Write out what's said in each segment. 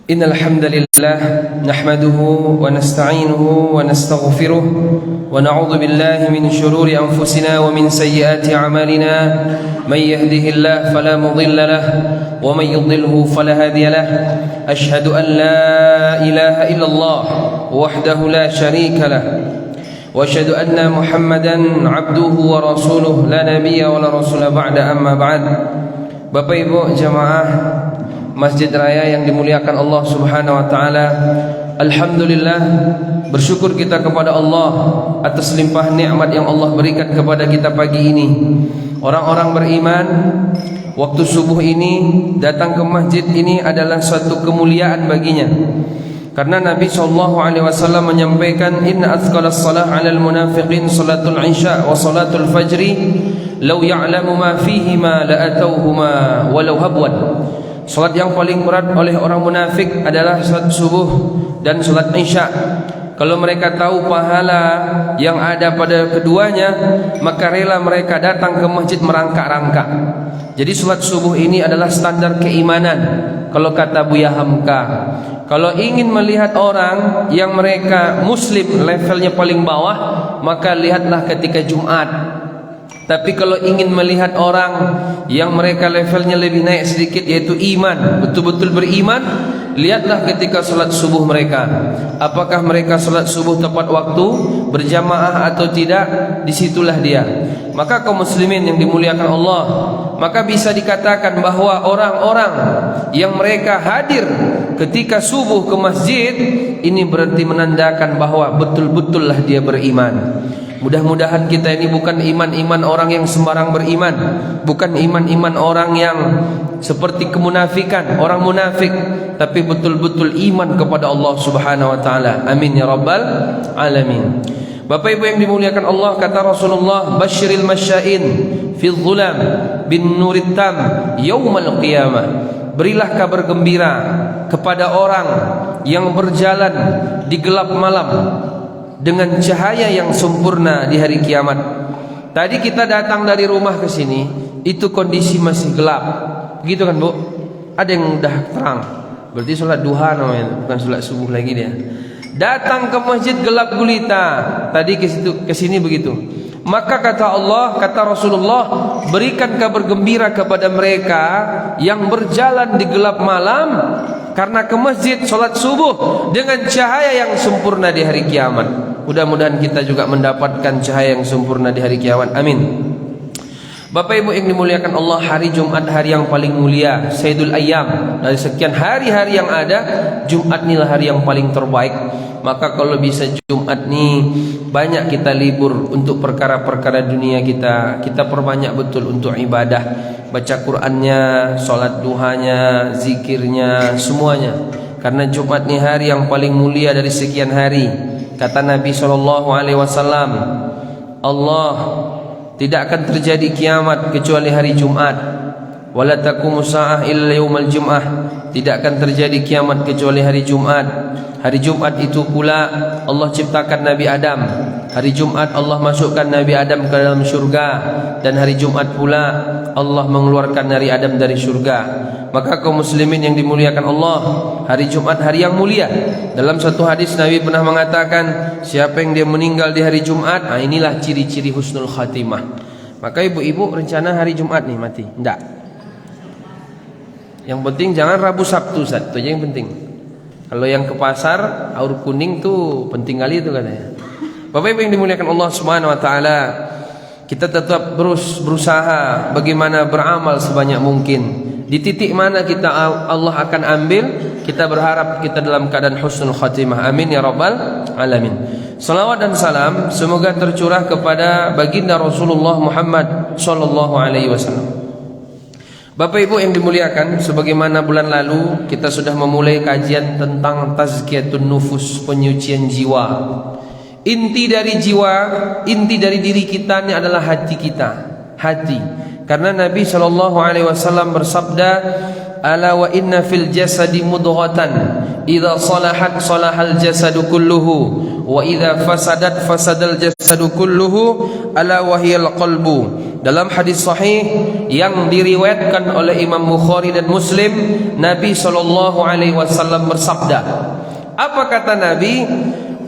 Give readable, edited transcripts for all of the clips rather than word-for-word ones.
إن الحمد لله نحمده ونستعينه ونستغفره ونعوذ بالله من شرور أنفسنا ومن سيئات أعمالنا من يهده الله فلا مضل له ومن يضلله فلا هادي له أشهد أن لا إله إلا الله وحده لا شريك له وأشهد أن محمدا عبده ورسوله لا نبي ولا رسول بعد أما بعد. Bapak Ibu jamaah Masjid Raya yang dimuliakan Allah Subhanahu wa taala, alhamdulillah, bersyukur kita kepada Allah atas limpah nikmat yang Allah berikan kepada kita pagi ini. Orang-orang beriman, waktu subuh ini datang ke masjid ini adalah suatu kemuliaan baginya. Karena Nabi SAW menyampaikan, inna athqalas salah 'alal munafiqin salatul isya wa salatul fajri law ya'lamu ma fihima la atauhuma walau habwan. Salat yang paling berat oleh orang munafik adalah salat subuh dan salat isya. Kalau mereka tahu pahala yang ada pada keduanya, maka rela mereka datang ke masjid merangkak-rangkak. Jadi salat subuh ini adalah standar keimanan. Kalau kata Buya Hamka, kalau ingin melihat orang yang mereka muslim levelnya paling bawah, maka lihatlah ketika Jumat. Tapi kalau ingin melihat orang yang mereka levelnya lebih naik sedikit, yaitu iman, betul-betul beriman, lihatlah ketika salat subuh mereka. Apakah mereka salat subuh tepat waktu, berjamaah atau tidak, disitulah dia. Maka kaum muslimin yang dimuliakan Allah, maka bisa dikatakan bahwa orang-orang yang mereka hadir ketika subuh ke masjid, ini berarti menandakan bahwa betul-betullah dia beriman. Mudah-mudahan kita ini bukan iman-iman orang yang sembarang beriman, bukan iman-iman orang yang seperti kemunafikan, orang munafik, tapi betul-betul iman kepada Allah Subhanahu wa taala. Amin ya rabbal alamin. Bapak Ibu yang dimuliakan Allah, kata Rasulullah, basyiril masyain fi dhulam bin nurit tam yaumal qiyamah. Berilah kabar gembira kepada orang yang berjalan di gelap malam dengan cahaya yang sempurna di hari kiamat. Tadi kita datang dari rumah ke sini, itu kondisi masih gelap. Begitu kan, Bu? Ada yang udah terang. Berarti salat duha namanya, bukan salat subuh lagi dia. Datang ke masjid gelap gulita. Tadi ke sini begitu. Maka kata Allah, kata Rasulullah, berikan kabar gembira kepada mereka yang berjalan di gelap malam karena ke masjid salat subuh dengan cahaya yang sempurna di hari kiamat. Mudah-mudahan kita juga mendapatkan cahaya yang sempurna di hari kiamat. Amin. Bapak Ibu yang dimuliakan Allah, hari Jumat hari yang paling mulia, Sayyidul Ayyam. Dari sekian hari-hari yang ada, Jumat inilah hari yang paling terbaik. Maka kalau bisa Jumat ini banyak kita libur untuk perkara-perkara dunia kita. Kita perbanyak betul untuk ibadah, baca Qur'annya, salat duhanya, zikirnya, semuanya. Karena Jumat ini hari yang paling mulia dari sekian hari. Kata Nabi SAW, Allah tidak akan terjadi kiamat kecuali hari Jumat. Wala taqumu sa'ah illa yaumal jum'ah. Tidak akan terjadi kiamat kecuali hari Jumat. Hari Jumat itu pula Allah ciptakan Nabi Adam. Hari Jumat Allah masukkan Nabi Adam ke dalam syurga. Dan hari Jumat pula Allah mengeluarkan Nabi Adam dari syurga. Maka kaum muslimin yang dimuliakan Allah, hari Jumat hari yang mulia. Dalam satu hadis Nabi pernah mengatakan, siapa yang dia meninggal di hari Jumat, inilah ciri-ciri husnul khatimah. Maka ibu-ibu rencana hari Jumat nih mati? Enggak. Yang penting jangan Rabu Sabtu, Ustaz. Itu aja yang penting. Kalau yang ke pasar aur kuning tuh penting kali itu katanya. Bapak Ibu yang dimuliakan Allah Subhanahu wa taala, kita tetap berusaha bagaimana beramal sebanyak mungkin. Di titik mana kita Allah akan ambil, kita berharap kita dalam keadaan husnul khatimah. Amin ya rabbal alamin. Salawat dan salam semoga tercurah kepada baginda Rasulullah Muhammad sallallahu alaihi wasallam. Bapak Ibu yang dimuliakan, sebagaimana bulan lalu kita sudah memulai kajian tentang tazkiyatun nufus, penyucian jiwa. Inti dari jiwa, inti dari diri kita ini adalah hati kita, hati. Karena Nabi SAW bersabda, ala wa inna fil jasadi mudghatan idza salahat salahal jasadu kulluhu wa idza fasadat fasadal jasadu kulluhu ala wa hiyal qalbu Dalam hadis sahih yang diriwayatkan oleh Imam Bukhari dan Muslim, Nabi SAW bersabda. Apa kata Nabi?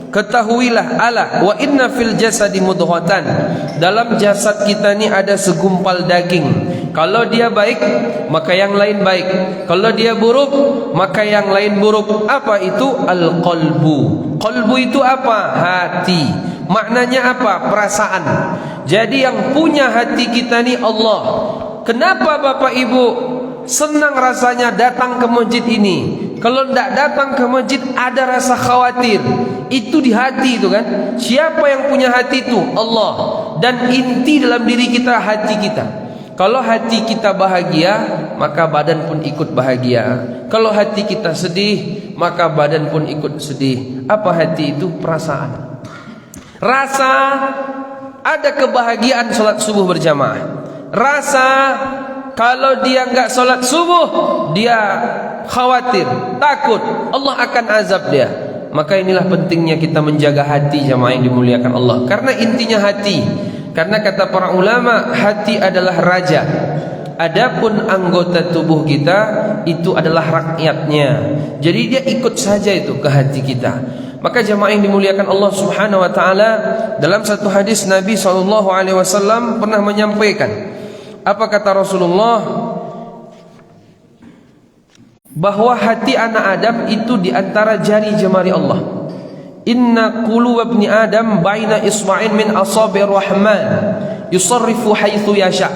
Ketahuilah ala wa inna fil jasadi mudghatan. Dalam jasad kita ni ada segumpal daging. Kalau dia baik, maka yang lain baik. Kalau dia buruk, maka yang lain buruk. Apa itu? Al-qalbu. Qalbu itu apa? Hati. Maknanya apa? Perasaan. Jadi yang punya hati kita ni Allah. Kenapa Bapak Ibu senang rasanya datang ke masjid ini? Kalau tidak datang ke masjid ada rasa khawatir. Itu di hati itu kan. Siapa yang punya hati itu? Allah. Dan inti dalam diri kita hati kita. Kalau hati kita bahagia, maka badan pun ikut bahagia. Kalau hati kita sedih, maka badan pun ikut sedih. Apa hati itu? Perasaan. Rasa ada kebahagiaan solat subuh berjamaah. Rasa kalau dia enggak solat subuh, dia khawatir, takut Allah akan azab dia. Maka inilah pentingnya kita menjaga hati jamaah yang dimuliakan Allah. Karena intinya hati. Karena kata para ulama, hati adalah raja. Adapun anggota tubuh kita itu adalah rakyatnya. Jadi dia ikut saja itu ke hati kita. Maka jamaah yang dimuliakan Allah Subhanahu wa taala, dalam satu hadis Nabi SAW pernah menyampaikan, apa kata Rasulullah? Bahwa hati anak Adam itu di antara jari jemari Allah. Inna quluba ibni Adam baina isma'in min asabi'ir rahman yusarrifu haitsu yasha.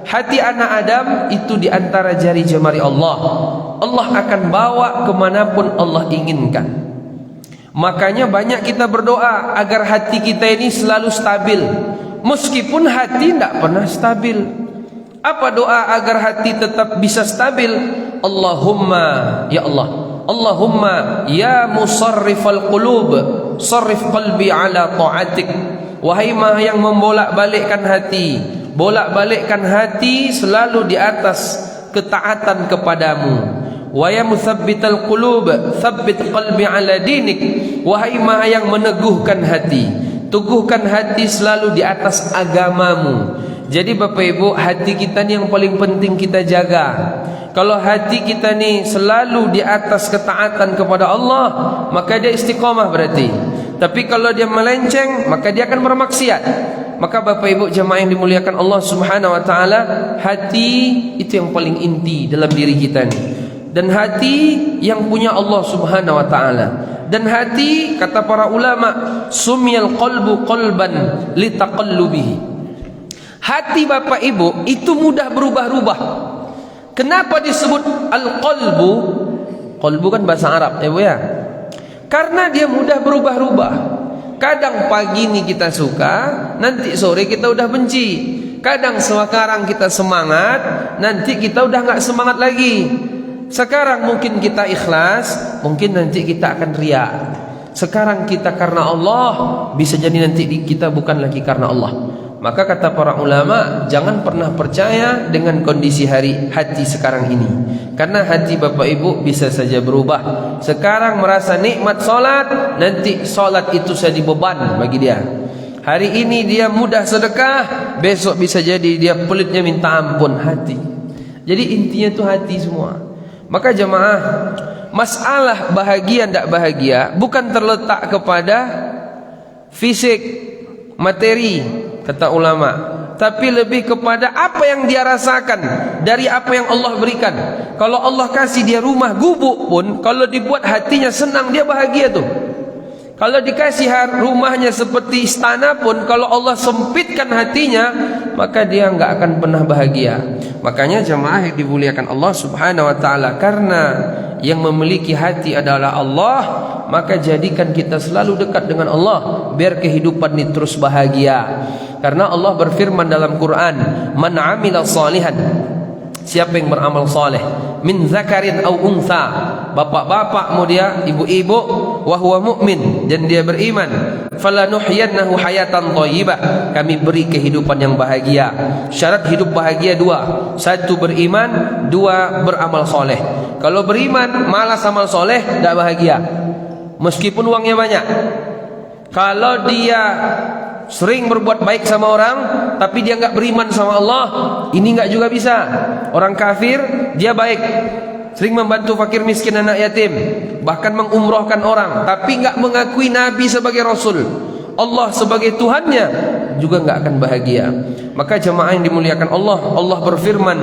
Hati anak Adam itu di antara jari jemari Allah. Allah akan bawa kemanapun Allah inginkan. Makanya banyak kita berdoa agar hati kita ini selalu stabil. Meskipun hati tidak pernah stabil. Apa doa agar hati tetap bisa stabil? Allahumma, ya Allah, Allahumma ya musarrifal qulub, sarrif qalbi ala ta'atik. Wahai Maha yang membolak-balikkan hati, bolak-balikkan hati selalu di atas ketaatan kepadamu. Wa ya muthabbital qulub, tsabbit qalbi ala dinik. Wahai Maha yang meneguhkan hati, teguhkan hati selalu di atas agamamu. Jadi Bapak Ibu, hati kita ni yang paling penting kita jaga. Kalau hati kita ni selalu di atas ketaatan kepada Allah, maka dia istiqamah berarti. Tapi kalau dia melenceng, maka dia akan bermaksiat. Maka Bapak Ibu jemaah yang dimuliakan Allah Subhanahu wa taala, hati itu yang paling inti dalam diri kita ni. Dan hati yang punya Allah Subhanahu wa taala. Dan hati, kata para ulama, sumyal qalbu qalban litaqallubihi. Hati Bapak Ibu itu mudah berubah-ubah. Kenapa disebut al-qalbu? Qalbu kan bahasa Arab, Ibu ya. Karena dia mudah berubah-ubah. Kadang pagi ini kita suka, nanti sore kita udah benci. Kadang sekarang kita semangat, nanti kita udah nggak semangat lagi. Sekarang mungkin kita ikhlas, mungkin nanti kita akan riya. Sekarang kita karena Allah, bisa jadi nanti kita bukan lagi karena Allah. Maka kata para ulama, jangan pernah percaya dengan kondisi hati sekarang ini. Karena hati Bapak Ibu bisa saja berubah. Sekarang merasa nikmat solat, nanti solat itu jadi beban bagi dia. Hari ini dia mudah sedekah, besok bisa jadi dia pelitnya minta ampun. Hati. Jadi intinya itu hati semua. Maka jemaah, masalah bahagia tidak bahagia bukan terletak kepada fisik, materi, kata ulama, tapi lebih kepada apa yang dia rasakan dari apa yang Allah berikan. Kalau Allah kasih dia rumah gubuk pun, kalau dibuat hatinya senang, dia bahagia tuh. Kalau dikasih rumahnya seperti istana pun, kalau Allah sempitkan hatinya, maka dia enggak akan pernah bahagia. Makanya jemaah yang dimuliakan Allah Subhanahu wa taala, karena yang memiliki hati adalah Allah, maka jadikan kita selalu dekat dengan Allah, biar kehidupan ini terus bahagia. Karena Allah berfirman dalam Quran, man amila salihan, siapa yang beramal saleh, min zakarin au untha, bapak-bapak mau dia, ibu-ibu, wa huwa mu'min, dan dia beriman, falanuhyiyannahu hayatan thayyibah, kami beri kehidupan yang bahagia. Syarat hidup bahagia dua, satu beriman, dua beramal soleh. Kalau beriman malas amal soleh, tidak bahagia meskipun uangnya banyak. Kalau dia sering berbuat baik sama orang, tapi dia nggak beriman sama Allah, ini nggak juga bisa. Orang kafir dia baik, sering membantu fakir miskin anak yatim, bahkan mengumrohkan orang, tapi nggak mengakui Nabi sebagai Rasul, Allah sebagai Tuhannya, juga nggak akan bahagia. Maka jemaah yang dimuliakan Allah, Allah berfirman,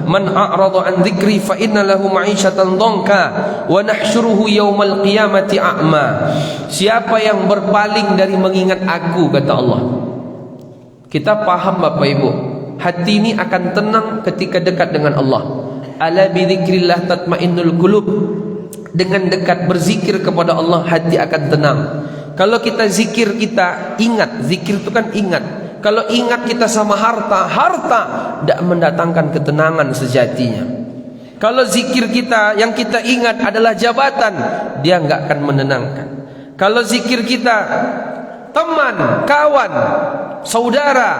"Man a'rada an dzikri fa inna lahu ma'isyatan dhanka wa nahsyuruhu yaumal qiyamati a'ma." Siapa yang berpaling dari mengingat aku, kata Allah. Kita paham Bapak Ibu, hati ini akan tenang ketika dekat dengan Allah. Ala bi dzikrillah tatmainnul qulub. Dengan dekat berzikir kepada Allah, hati akan tenang. Kalau kita zikir, kita ingat, zikir itu kan ingat. Kalau ingat kita sama harta, harta tidak mendatangkan ketenangan sejatinya. Kalau zikir kita, yang kita ingat adalah jabatan, dia nggak akan menenangkan. Kalau zikir kita teman, kawan, saudara,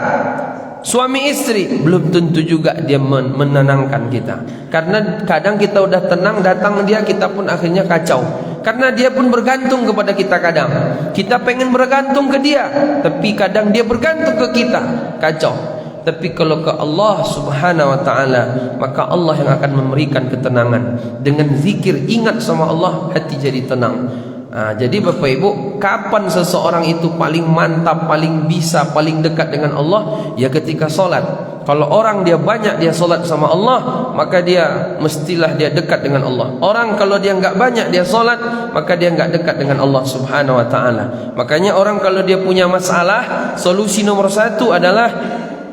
suami istri, belum tentu juga dia menenangkan kita. Karena kadang kita udah tenang, datang dia, kita pun akhirnya kacau. Karena dia pun bergantung kepada kita kadang. Kita pengen bergantung ke dia, tapi kadang dia bergantung ke kita, kacau. Tapi kalau ke Allah Subhanahu wa ta'ala, maka Allah yang akan memberikan ketenangan. Dengan zikir, ingat sama Allah, hati jadi tenang. Jadi Bapak Ibu, kapan seseorang itu paling mantap, paling bisa, paling dekat dengan Allah? Ya ketika sholat. Kalau orang dia banyak dia sholat sama Allah, maka dia mestilah dia dekat dengan Allah. Orang kalau dia nggak banyak dia sholat, maka dia nggak dekat dengan Allah Subhanahu wa ta'ala. Makanya orang kalau dia punya masalah, solusi nomor satu adalah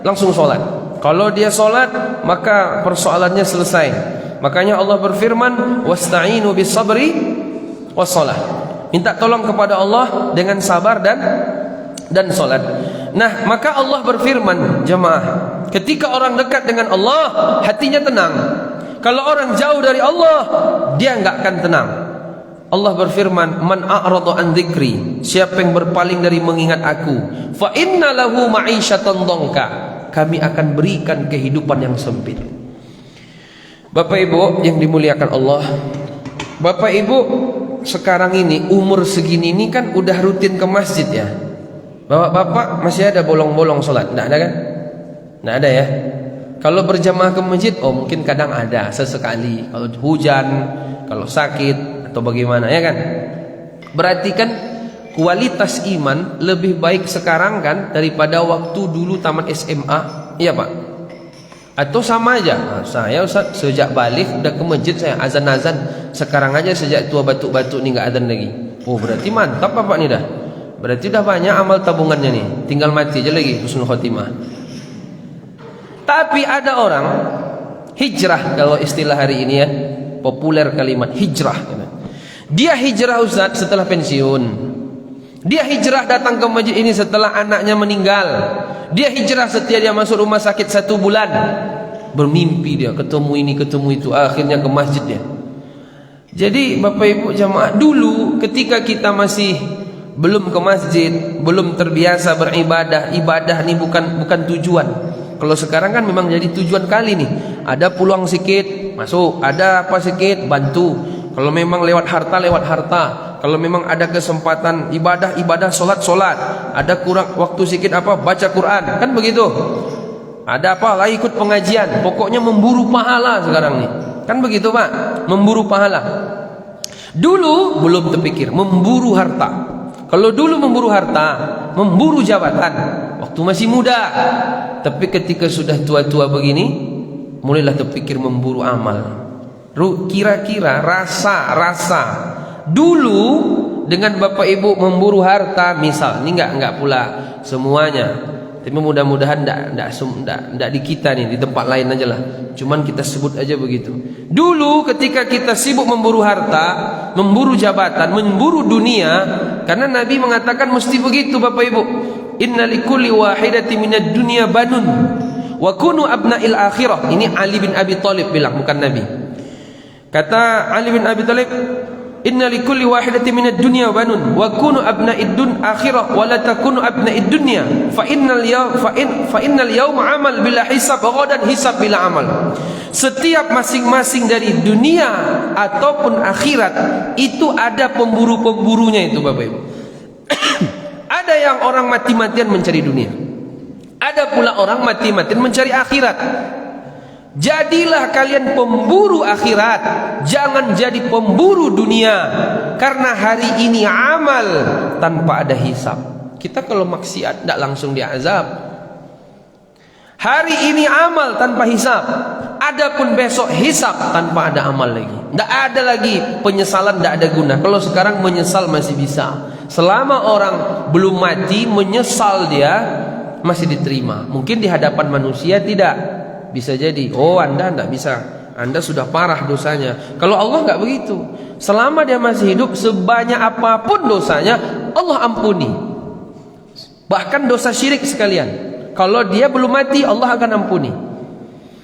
langsung sholat. Kalau dia sholat, maka persoalannya selesai. Makanya Allah berfirman, "Wasta'inu bis sabri was shalah." Minta tolong kepada Allah dengan sabar dan sholat. Nah, maka Allah berfirman, jemaah, ketika orang dekat dengan Allah, hatinya tenang. Kalau orang jauh dari Allah, dia nggak akan tenang. Allah berfirman, "Man a'rada an dzikri," siapa yang berpaling dari mengingat aku, "fa inna lahu ma'isyatan dhanka," kami akan berikan kehidupan yang sempit. Bapak Ibu yang dimuliakan Allah, Bapak Ibu sekarang ini umur segini ini kan udah rutin ke masjid ya. Bapak-bapak masih ada bolong-bolong sholat? Nggak ada kan? Nggak ada ya. Kalau berjamaah ke masjid, oh mungkin kadang ada sesekali. Kalau hujan, kalau sakit atau bagaimana ya kan? Berarti kan kualitas iman lebih baik sekarang kan daripada waktu dulu taman SMA, iya Pak? Atau sama aja? Saya Ustaz sejak balik udah ke masjid saya azan-azan. Sekarang aja sejak tua batuk-batuk nih nggak azan lagi. Oh berarti mantap Bapak nih dah. Berarti udah banyak amal tabungannya nih. Tinggal mati aja lagi husnul khotimah. Tapi ada orang hijrah, kalau istilah hari ini ya, populer kalimat hijrah. Dia hijrah Ustaz setelah pensiun. Dia hijrah datang ke masjid ini setelah anaknya meninggal. Dia hijrah setelah dia masuk rumah sakit 1 bulan. Bermimpi dia ketemu ini ketemu itu, akhirnya ke masjid dia. Jadi Bapak Ibu jamaah, dulu ketika kita masih belum ke masjid, belum terbiasa beribadah, ibadah ini bukan tujuan. Kalau sekarang kan memang jadi tujuan kali nih. Ada peluang sedikit masuk, ada apa sedikit bantu. Kalau memang lewat harta. Kalau memang ada kesempatan ibadah, sholat. Ada kurang waktu sedikit apa, baca Quran. Kan begitu. Ada apa, lah ikut pengajian. Pokoknya memburu pahala sekarang nih. Kan begitu Pak, memburu pahala. Dulu belum terpikir, memburu harta. Kalau dulu memburu harta, memburu jabatan, waktu masih muda. Tapi ketika sudah tua-tua begini, mulailah terpikir memburu amal. Kira-kira rasa dulu dengan Bapak Ibu memburu harta, misal ini enggak pula semuanya, tapi mudah-mudahan enggak di kita nih, di tempat lain aja lah. Cuman kita sebut aja begitu. Dulu ketika kita sibuk memburu harta, memburu jabatan, memburu dunia, karena Nabi mengatakan mesti begitu Bapak Ibu. Inna likulli wahidati minad dunya banun wa kunu abna'il akhirah. Ini Ali bin Abi Thalib bilang, bukan Nabi. Kata Ali bin Abi Thalib, inna likulli wahidati minad dunya banun wa kunu abna'id dun akhirah wa la takunu abna'id dunya fa innal yawma amal bila hisab wa ghadan hisab bila amal. Setiap masing-masing dari dunia ataupun akhirat itu ada pemburu-pemburunya itu Bapak Ibu. Ada yang orang mati-matian mencari dunia. Ada pula orang mati-matian mencari akhirat. Jadilah kalian pemburu akhirat, jangan jadi pemburu dunia. Karena hari ini amal tanpa ada hisab. Kita kalau maksiat tidak langsung diazab. Hari ini amal tanpa hisab. Adapun besok hisab tanpa ada amal lagi. Tidak ada lagi penyesalan, tidak ada guna. Kalau sekarang menyesal masih bisa. Selama orang belum mati, menyesal dia masih diterima. Mungkin di hadapan manusia tidak. Bisa jadi, oh Anda tidak bisa, Anda sudah parah dosanya. Kalau Allah nggak begitu. Selama dia masih hidup, sebanyak apapun dosanya Allah ampuni. Bahkan dosa syirik sekalian. Kalau dia belum mati, Allah akan ampuni.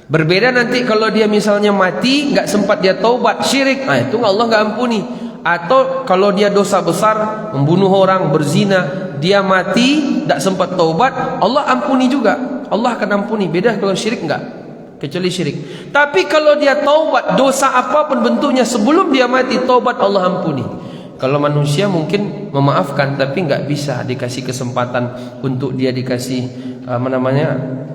Berbeda nanti kalau dia misalnya mati, nggak sempat dia taubat syirik, nah itu Allah nggak ampuni. Atau kalau dia dosa besar, membunuh orang, berzina, dia mati, tidak sempat taubat, Allah ampuni juga. Allah akan ampuni. Beda kalau syirik nggak, kecuali syirik. Tapi kalau dia taubat, dosa apapun bentuknya sebelum dia mati, taubat Allah ampuni. Kalau manusia mungkin memaafkan, tapi nggak bisa dikasih kesempatan untuk dia dikasih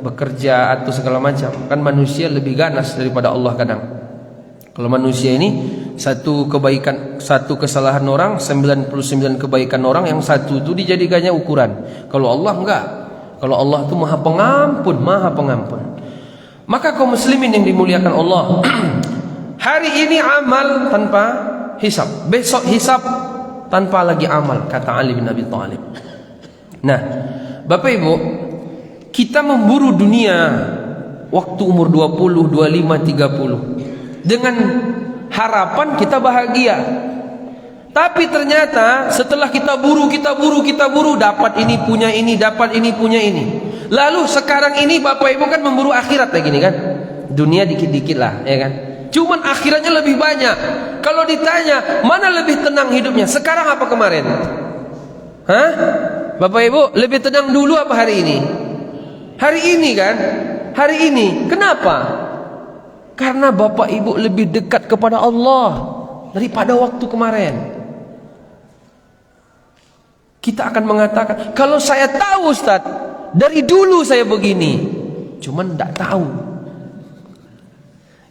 bekerja atau segala macam. Kan manusia lebih ganas daripada Allah kadang. Kalau manusia ini satu kebaikan, satu kesalahan orang, 99 kebaikan orang, yang satu itu dijadikannya ukuran. Kalau Allah enggak. Kalau Allah itu maha pengampun, maha pengampun. Maka kaum muslimin yang dimuliakan Allah, hari ini amal tanpa hisab, besok hisab tanpa lagi amal, kata Ali bin Abi Thalib. Nah, Bapak Ibu, kita memburu dunia waktu umur 20, 25, 30 dengan harapan kita bahagia. Tapi ternyata setelah kita buru, dapat ini punya ini, dapat ini punya ini. Lalu sekarang ini Bapak Ibu kan memburu akhirat lagi nih kan. Dunia dikit-dikit lah, ya kan. Cuman akhiratnya lebih banyak. Kalau ditanya mana lebih tenang hidupnya, sekarang apa kemarin? Hah? Bapak Ibu, lebih tenang dulu apa hari ini? Hari ini kan? Hari ini. Kenapa? Karena Bapak Ibu lebih dekat kepada Allah daripada waktu kemarin. Kita akan mengatakan, kalau saya tahu Ustaz, dari dulu saya begini, cuman tidak tahu.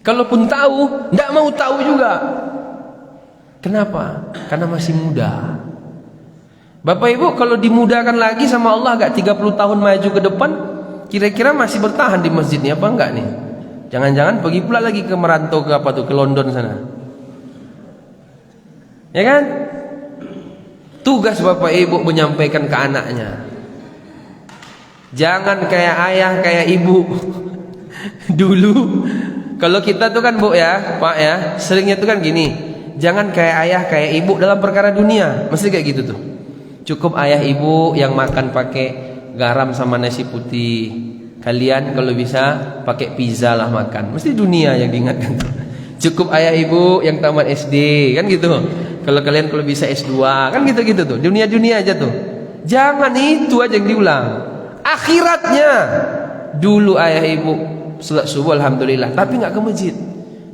Kalaupun tahu, tidak mau tahu juga. Kenapa? Karena masih muda. Bapak Ibu, kalau dimudahkan lagi sama Allah agak 30 tahun maju ke depan, kira-kira masih bertahan di masjidnya apa enggak nih? Jangan-jangan pergi pula lagi ke merantau ke apa tuh, ke London sana. Ya kan? Tugas Bapak Ibu menyampaikan ke anaknya. Jangan kayak ayah, kayak ibu. Dulu kalau kita tuh kan Bu ya, Pak ya, seringnya tuh kan gini. Jangan kayak ayah, kayak ibu dalam perkara dunia. Mesti kayak gitu tuh. Cukup ayah ibu yang makan pakai garam sama nasi putih. Kalian kalau bisa pakai pizza lah makan. Mesti dunia yang diingatkan tuh. Cukup ayah ibu yang tamat SD, kan gitu. Kalau kalian kalau bisa S2, kan gitu-gitu tuh. Dunia-dunia aja tuh. Jangan itu aja yang diulang. Akhiratnya. Dulu ayah ibu salat subuh alhamdulillah, tapi nggak ke masjid.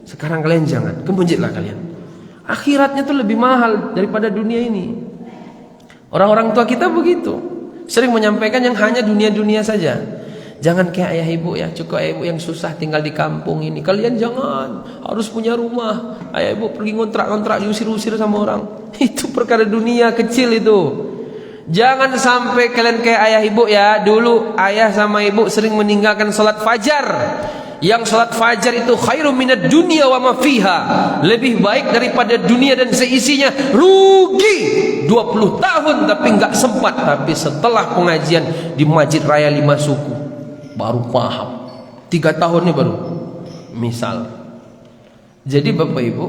Sekarang kalian jangan, ke masjid lah kalian. Akhiratnya tuh lebih mahal daripada dunia ini. Orang-orang tua kita begitu. Sering menyampaikan yang hanya dunia-dunia saja. Jangan kayak ayah ibu ya, cukup ayah ibu yang susah tinggal di kampung ini. Kalian jangan, harus punya rumah. Ayah ibu pergi ngontrak-ngontrak, diusir-usir sama orang. Itu perkara dunia kecil itu. Jangan sampai kalian kayak ayah ibu ya. Dulu ayah sama ibu sering meninggalkan salat fajar. Yang salat fajar itu khairum minad dunya wa ma fiha. Lebih baik daripada dunia dan seisinya. Rugi 20 tahun tapi enggak sempat. Tapi setelah pengajian di Masjid Raya 5 Suku baru paham. 3 tahun ini baru. Misal. Jadi Bapak Ibu,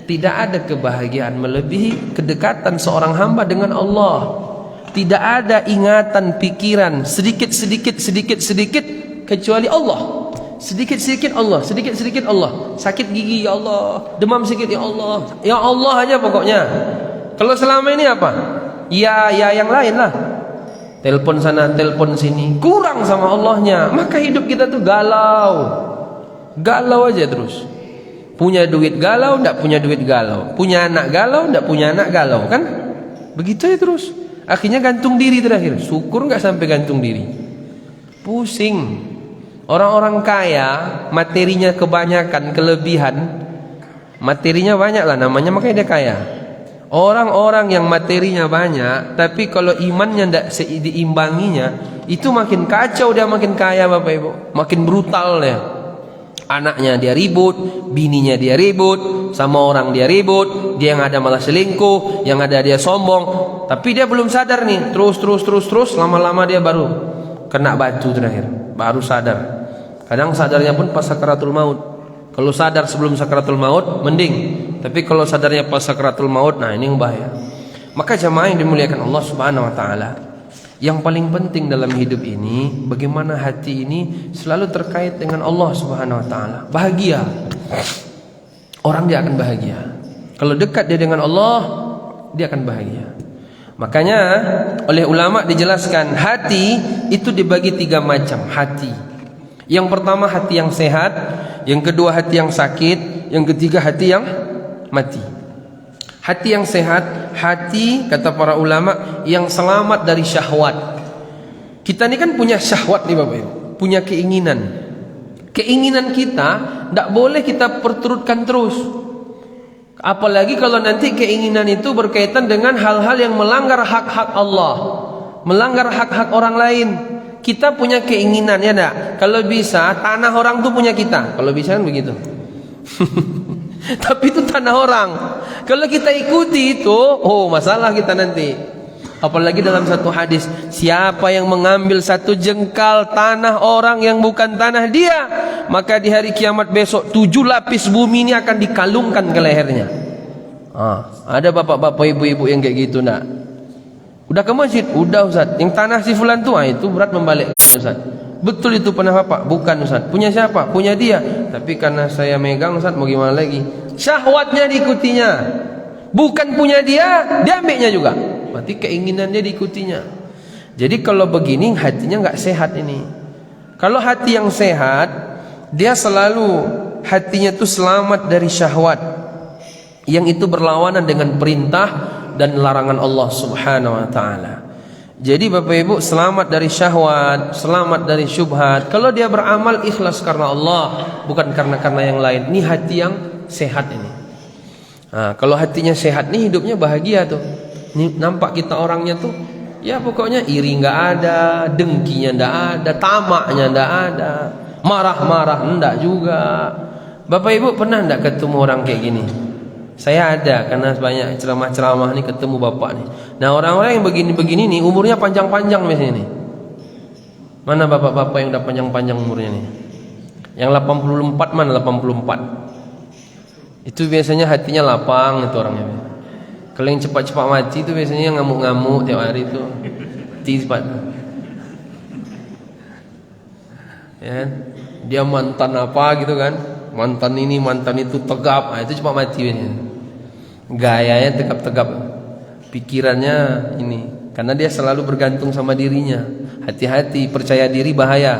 tidak ada kebahagiaan melebihi kedekatan seorang hamba dengan Allah. Tidak ada ingatan, pikiran sedikit kecuali Allah. Sedikit Allah, sedikit Allah. Sakit gigi ya Allah, demam sedikit ya Allah. Ya Allah aja pokoknya. Kalau selama ini apa? Ya yang lain lah. Telepon sana, telepon sini, kurang sama Allahnya. Maka hidup kita tuh galau aja terus. Punya duit galau, ndak punya duit galau. Punya anak galau, ndak punya anak galau, kan? Begitu aja terus. Akhirnya gantung diri terakhir. Syukur nggak sampai gantung diri. Pusing. Orang-orang kaya, materinya kebanyakan, kelebihan. Materinya banyak lah namanya, makanya dia kaya. Orang-orang yang materinya banyak, tapi kalau imannya tidak diimbanginya, itu makin kacau dia, makin kaya Bapak Ibu. Makin brutal ya. Anaknya dia ribut, bininya dia ribut, sama orang dia ribut, dia yang ada malah selingkuh, yang ada dia sombong. Tapi dia belum sadar nih, terus, lama-lama dia baru kena batu terakhir, baru sadar. Kadang sadarnya pun pas sakaratul maut. Kalau sadar sebelum sakaratul maut, mending. Tapi kalau sadarnya pas sakaratul maut, nah ini yang bahaya. Maka jamaah yang dimuliakan Allah Subhanahu Wa Taala, yang paling penting dalam hidup ini, bagaimana hati ini selalu terkait dengan Allah Subhanahu Wa Taala. Bahagia. Orang dia akan bahagia. Kalau dekat dia dengan Allah, dia akan bahagia. Makanya oleh ulama dijelaskan, hati itu dibagi 3 macam hati. Yang pertama hati yang sehat, yang kedua hati yang sakit, yang ketiga hati yang mati. Hati yang sehat, hati kata para ulama yang selamat dari syahwat. Kita ini kan punya syahwat nih Bapak Ibu, punya keinginan. Keinginan kita tidak boleh kita perturutkan terus. Apalagi kalau nanti keinginan itu berkaitan dengan hal-hal yang melanggar hak-hak Allah, melanggar hak-hak orang lain. Kita punya keinginan ya enggak? Kalau bisa tanah orang tuh punya kita. Kalau bisa kan begitu. Tapi itu tanah orang. Kalau kita ikuti itu, oh masalah kita nanti. Apalagi dalam satu hadis, siapa yang mengambil 1 jengkal tanah orang yang bukan tanah dia, maka di hari kiamat besok 7 lapis bumi ini akan dikalungkan ke lehernya. Ada bapak-bapak ibu-ibu yang kayak gitu nak. Udah ke masjid? Udah Ustaz. Yang tanah si fulan tua itu berat membalik Ustaz. Betul itu pernah Bapak? Bukan Ustaz. Punya siapa? Punya dia. Tapi karena saya megang Ustaz, mau gimana lagi? Syahwatnya diikutinya. Bukan punya dia, dia ambilnya juga. Berarti keinginannya diikutinya. Jadi kalau begini hatinya nggak sehat ini. Kalau hati yang sehat, dia selalu hatinya tuh selamat dari syahwat yang itu berlawanan dengan perintah dan larangan Allah Subhanahu Wa Taala. Jadi Bapak Ibu selamat dari syahwat, selamat dari syubhat. Kalau dia beramal ikhlas karena Allah, bukan karena yang lain. Ini hati yang sehat ini. Kalau hatinya sehat nih hidupnya bahagia tuh. Ini nampak kita orangnya tuh, ya pokoknya iri nggak ada, dengkinya nggak ada, tamaknya nggak ada, marah-marah enggak juga. Bapak Ibu pernah enggak ketemu orang kayak gini? Saya ada, karena banyak ceramah-ceramah nih ketemu bapak nih. Nah orang-orang yang begini-begini nih umurnya panjang-panjang biasanya nih. Mana bapak-bapak yang udah panjang-panjang umurnya nih? Yang 84 mana 84? Itu biasanya hatinya lapang itu orangnya. Kalau yang cepat-cepat mati itu biasanya ngamuk-ngamuk tiap hari itu. Cepat. Ya, dia mantan apa gitu kan? Mantan ini, mantan itu tegap. Itu cepat mati biasanya. Gayanya tegap-tegap, pikirannya ini, karena dia selalu bergantung sama dirinya. Hati-hati, percaya diri bahaya.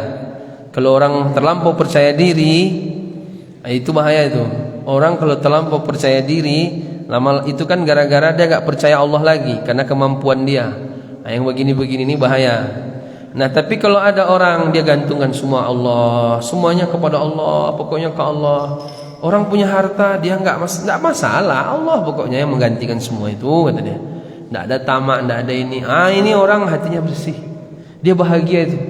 Kalau orang terlampau percaya diri, itu bahaya itu. Orang kalau terlampau percaya diri, lama itu kan gara-gara dia gak percaya Allah lagi, karena kemampuan dia. Yang begini-begini ini bahaya. Nah tapi kalau ada orang dia gantungkan semua Allah, semuanya kepada Allah, pokoknya ke Allah. Orang punya harta dia nggak masalah, Allah pokoknya yang menggantikan semua itu kata dia. Nggak ada tamak, nggak ada ini. Ini orang hatinya bersih, dia bahagia itu.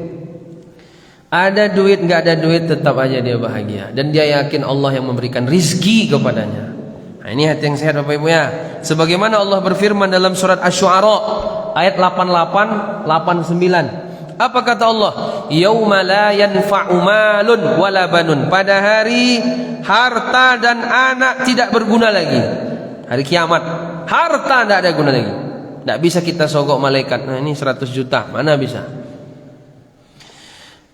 Ada duit nggak ada duit tetap aja dia bahagia dan dia yakin Allah yang memberikan rizki kepadanya. Ini hati yang sehat Bapak Ibu ya. Sebagaimana Allah berfirman dalam surat Asy-Syu'ara ayat 88, 89. Apa kata Allah? Yauma la yanfa'u malun wala banun. Pada hari harta dan anak tidak berguna lagi. Hari kiamat, harta tidak ada guna lagi. Tidak bisa kita sogok malaikat. Nah ini 100 juta, mana bisa?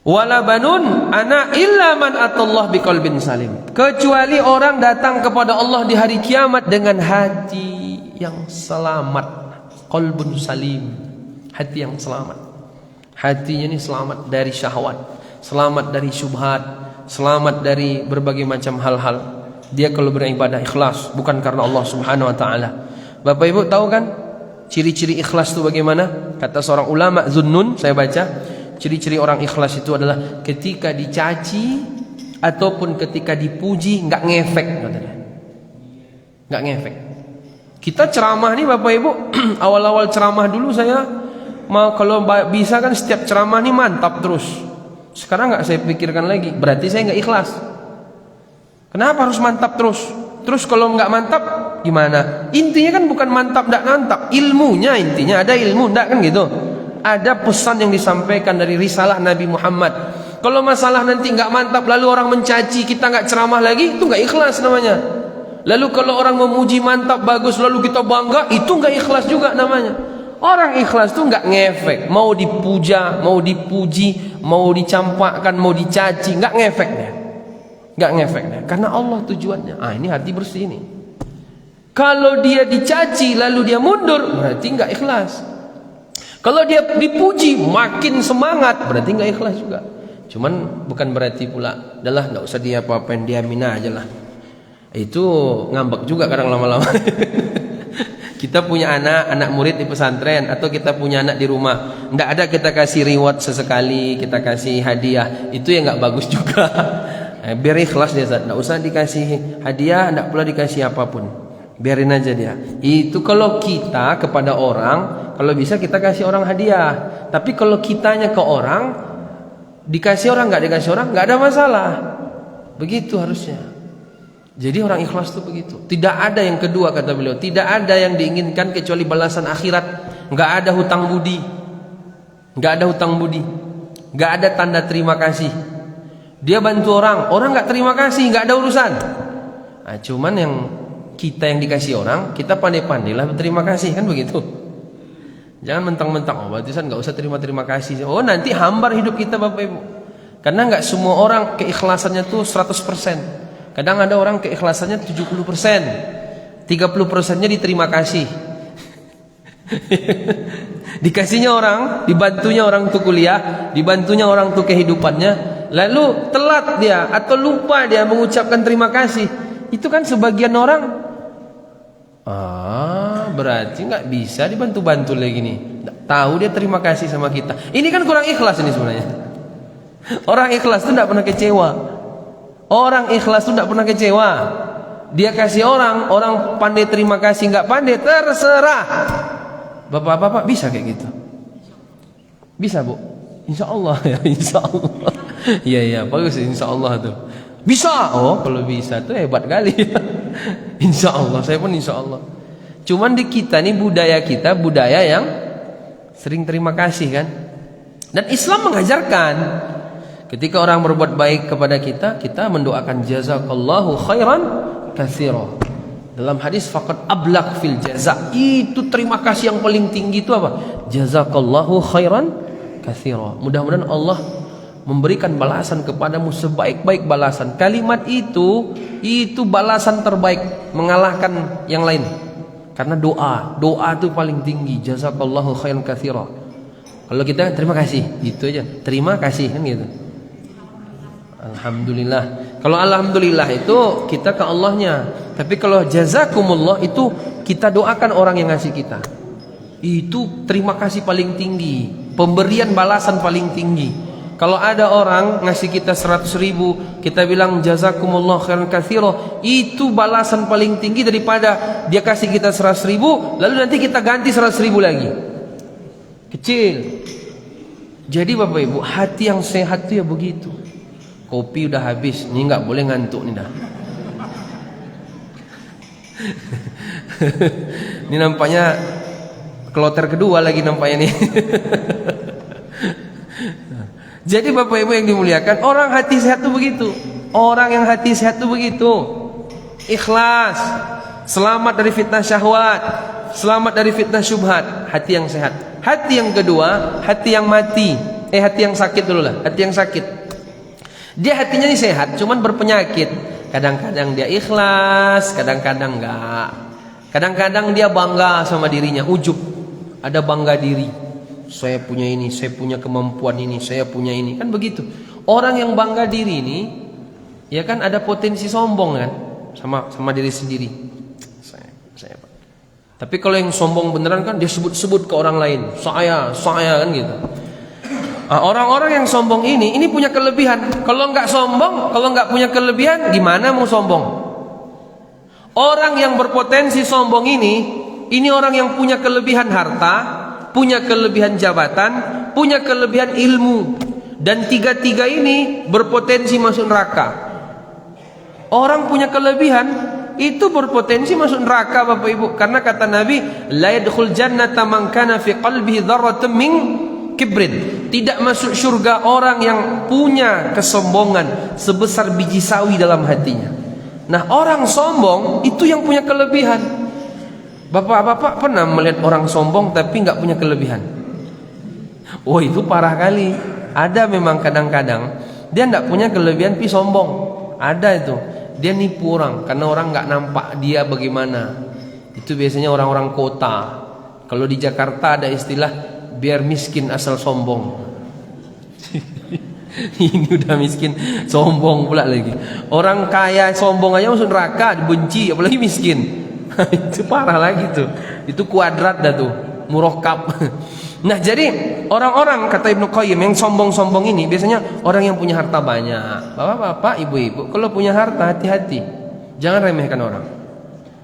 Wala banun anak illa man atallah biqalbin salim. Kecuali orang datang kepada Allah di hari kiamat dengan hati yang selamat, qalbun salim, hati yang selamat. Hatinya ini selamat dari syahwat, selamat dari syubhat, selamat dari berbagai macam hal-hal. Dia kalau beribadah ikhlas, bukan karena Allah Subhanahu Wa Taala. Bapak Ibu tahu kan, Ciri-ciri ikhlas itu bagaimana? Kata seorang ulama Zunnun, saya baca, ciri-ciri orang ikhlas itu adalah ketika dicaci ataupun ketika dipuji nggak ngefek, katanya. Nggak ngefek. Kita ceramah nih Bapak Ibu, awal-awal ceramah dulu saya mau kalau bisa kan setiap ceramah nih mantap terus. Sekarang nggak saya pikirkan lagi, berarti saya nggak ikhlas. Kenapa harus mantap terus? Terus kalau nggak mantap gimana? Intinya kan bukan mantap nggak mantap, ilmunya intinya ada ilmu nggak kan gitu. Ada pesan yang disampaikan dari risalah Nabi Muhammad. Kalau masalah nanti nggak mantap lalu orang mencaci kita nggak ceramah lagi, itu nggak ikhlas namanya. Lalu kalau orang memuji mantap bagus lalu kita bangga, itu nggak ikhlas juga namanya. Orang ikhlas tuh nggak ngefek, mau dipuja, mau dipuji, mau dicampakkan, mau dicaci, nggak ngefek deh. Nggak ngefek deh. Karena Allah tujuannya. Ini hati bersih ini. Kalau dia dicaci lalu dia mundur, berarti nggak ikhlas. Kalau dia dipuji makin semangat, berarti nggak ikhlas juga. Cuman bukan berarti pula, adalah nggak usah dia apa-apain, diamin aja lah. Itu ngambek juga kadang lama-lama. Kita punya anak murid di pesantren atau kita punya anak di rumah, nggak ada kita kasih reward sesekali, kita kasih hadiah, itu ya nggak bagus juga. Biar ikhlas dia, nggak usah dikasih hadiah, nggak pula dikasih apapun, biarin aja dia. Itu kalau kita kepada orang, kalau bisa kita kasih orang hadiah. Tapi kalau kitanya ke orang, dikasih orang nggak dikasih orang, nggak ada masalah. Begitu harusnya. Jadi orang ikhlas itu begitu. Tidak ada yang kedua kata beliau. Tidak ada yang diinginkan kecuali balasan akhirat. Nggak ada hutang budi. Nggak ada hutang budi. Nggak ada tanda terima kasih. Dia bantu orang nggak terima kasih, nggak ada urusan. Cuman yang kita yang dikasih orang, kita pandai-pandailah berterima kasih, kan begitu. Jangan mentang-mentang batisan nggak usah terima kasih. Nanti hambar hidup kita Bapak Ibu. Karena nggak semua orang keikhlasannya tuh 100%. Kadang ada orang keikhlasannya 70%, 30%-nya diterima kasih. Dikasihnya orang, dibantunya orang untuk kuliah, dibantunya orang untuk kehidupannya, lalu telat dia atau lupa dia mengucapkan terima kasih. Itu kan sebagian orang, berarti nggak bisa dibantu-bantu lagi nih. Nggak tahu dia terima kasih sama kita. Ini kan kurang ikhlas ini sebenarnya. Orang ikhlas itu nggak pernah kecewa. Orang ikhlas itu tidak pernah kecewa. Dia kasih orang pandai terima kasih, nggak pandai terserah. Bapak-bapak bisa kayak gitu? Bisa Bu? Insya Allah ya, Insya Allah. Iya bagus, Insya Allah tuh. Bisa? Kalau bisa tuh hebat kali. Insya Allah, saya pun Insya Allah. Cuman di kita nih budaya kita budaya yang sering terima kasih kan. Dan Islam mengajarkan, ketika orang berbuat baik kepada kita, kita mendoakan jazakallahu khairan katsira. Dalam hadis faqad ablaq fil jaza. Itu terima kasih yang paling tinggi itu apa? Jazakallahu khairan katsira. Mudah-mudahan Allah memberikan balasan kepadamu sebaik-baik balasan. Kalimat itu balasan terbaik, mengalahkan yang lain. Karena doa itu paling tinggi. Jazakallahu khairan katsira. Kalau kita terima kasih, gitu aja. Terima kasih kan gitu. Alhamdulillah. Kalau alhamdulillah itu kita ke Allahnya. Tapi kalau jazakumullah itu kita doakan orang yang ngasih kita. Itu terima kasih paling tinggi, pemberian balasan paling tinggi. Kalau ada orang ngasih kita 100.000, kita bilang jazakumullah khairan katsira, itu balasan paling tinggi daripada dia kasih kita 100.000 lalu nanti kita ganti 100.000 lagi. Kecil. Jadi Bapak Ibu, hati yang sehat itu ya begitu. Kopi udah habis, ini nggak boleh ngantuk nih dah. Ini nampaknya kloter kedua lagi nampaknya nih. Jadi Bapak Ibu yang dimuliakan, orang hati sehat tuh begitu. Orang yang hati sehat tuh begitu. Ikhlas, selamat dari fitnah syahwat, selamat dari fitnah syubhat. Hati yang sehat. Hati yang kedua, hati yang mati. Hati yang sakit dulu lah. Hati yang sakit. Dia hatinya ini sehat, cuman berpenyakit. Kadang-kadang dia ikhlas, kadang-kadang enggak. Kadang-kadang dia bangga sama dirinya, ujub. Ada bangga diri. Saya punya ini, saya punya kemampuan ini, saya punya ini. Kan begitu. Orang yang bangga diri ini, ya kan ada potensi sombong kan, sama diri sendiri. Saya Tapi kalau yang sombong beneran kan dia sebut-sebut ke orang lain, saya kan gitu. Nah, orang-orang yang sombong ini punya kelebihan. Kalau nggak sombong, kalau nggak punya kelebihan, gimana mau sombong? Orang yang berpotensi sombong ini orang yang punya kelebihan harta, punya kelebihan jabatan, punya kelebihan ilmu, dan tiga-tiga ini berpotensi masuk neraka. Orang punya kelebihan itu berpotensi masuk neraka, Bapak Ibu, karena kata Nabi, la yadkhul jannata man kana fi qalbihi dzarratun min kibrin. Tidak masuk surga orang yang punya kesombongan sebesar biji sawi dalam hatinya. Nah, orang sombong itu yang punya kelebihan. Bapak-bapak pernah melihat orang sombong tapi nggak punya kelebihan? Oh, itu parah kali. Ada memang kadang-kadang dia nggak punya kelebihan tapi sombong. Ada itu. Dia nipu orang karena orang nggak nampak dia bagaimana. Itu biasanya orang-orang kota. Kalau di Jakarta ada istilah biar miskin asal sombong. Ini udah miskin, sombong pula lagi. Orang kaya sombong aja masuk neraka, dibenci, apalagi miskin. Itu parah lagi tuh. Itu kuadrat dah tuh, murakkab. Nah, jadi orang-orang kata Ibnu Qayyim yang sombong-sombong ini biasanya orang yang punya harta banyak. Bapak-bapak, ibu-ibu, kalau punya harta hati-hati. Jangan remehkan orang.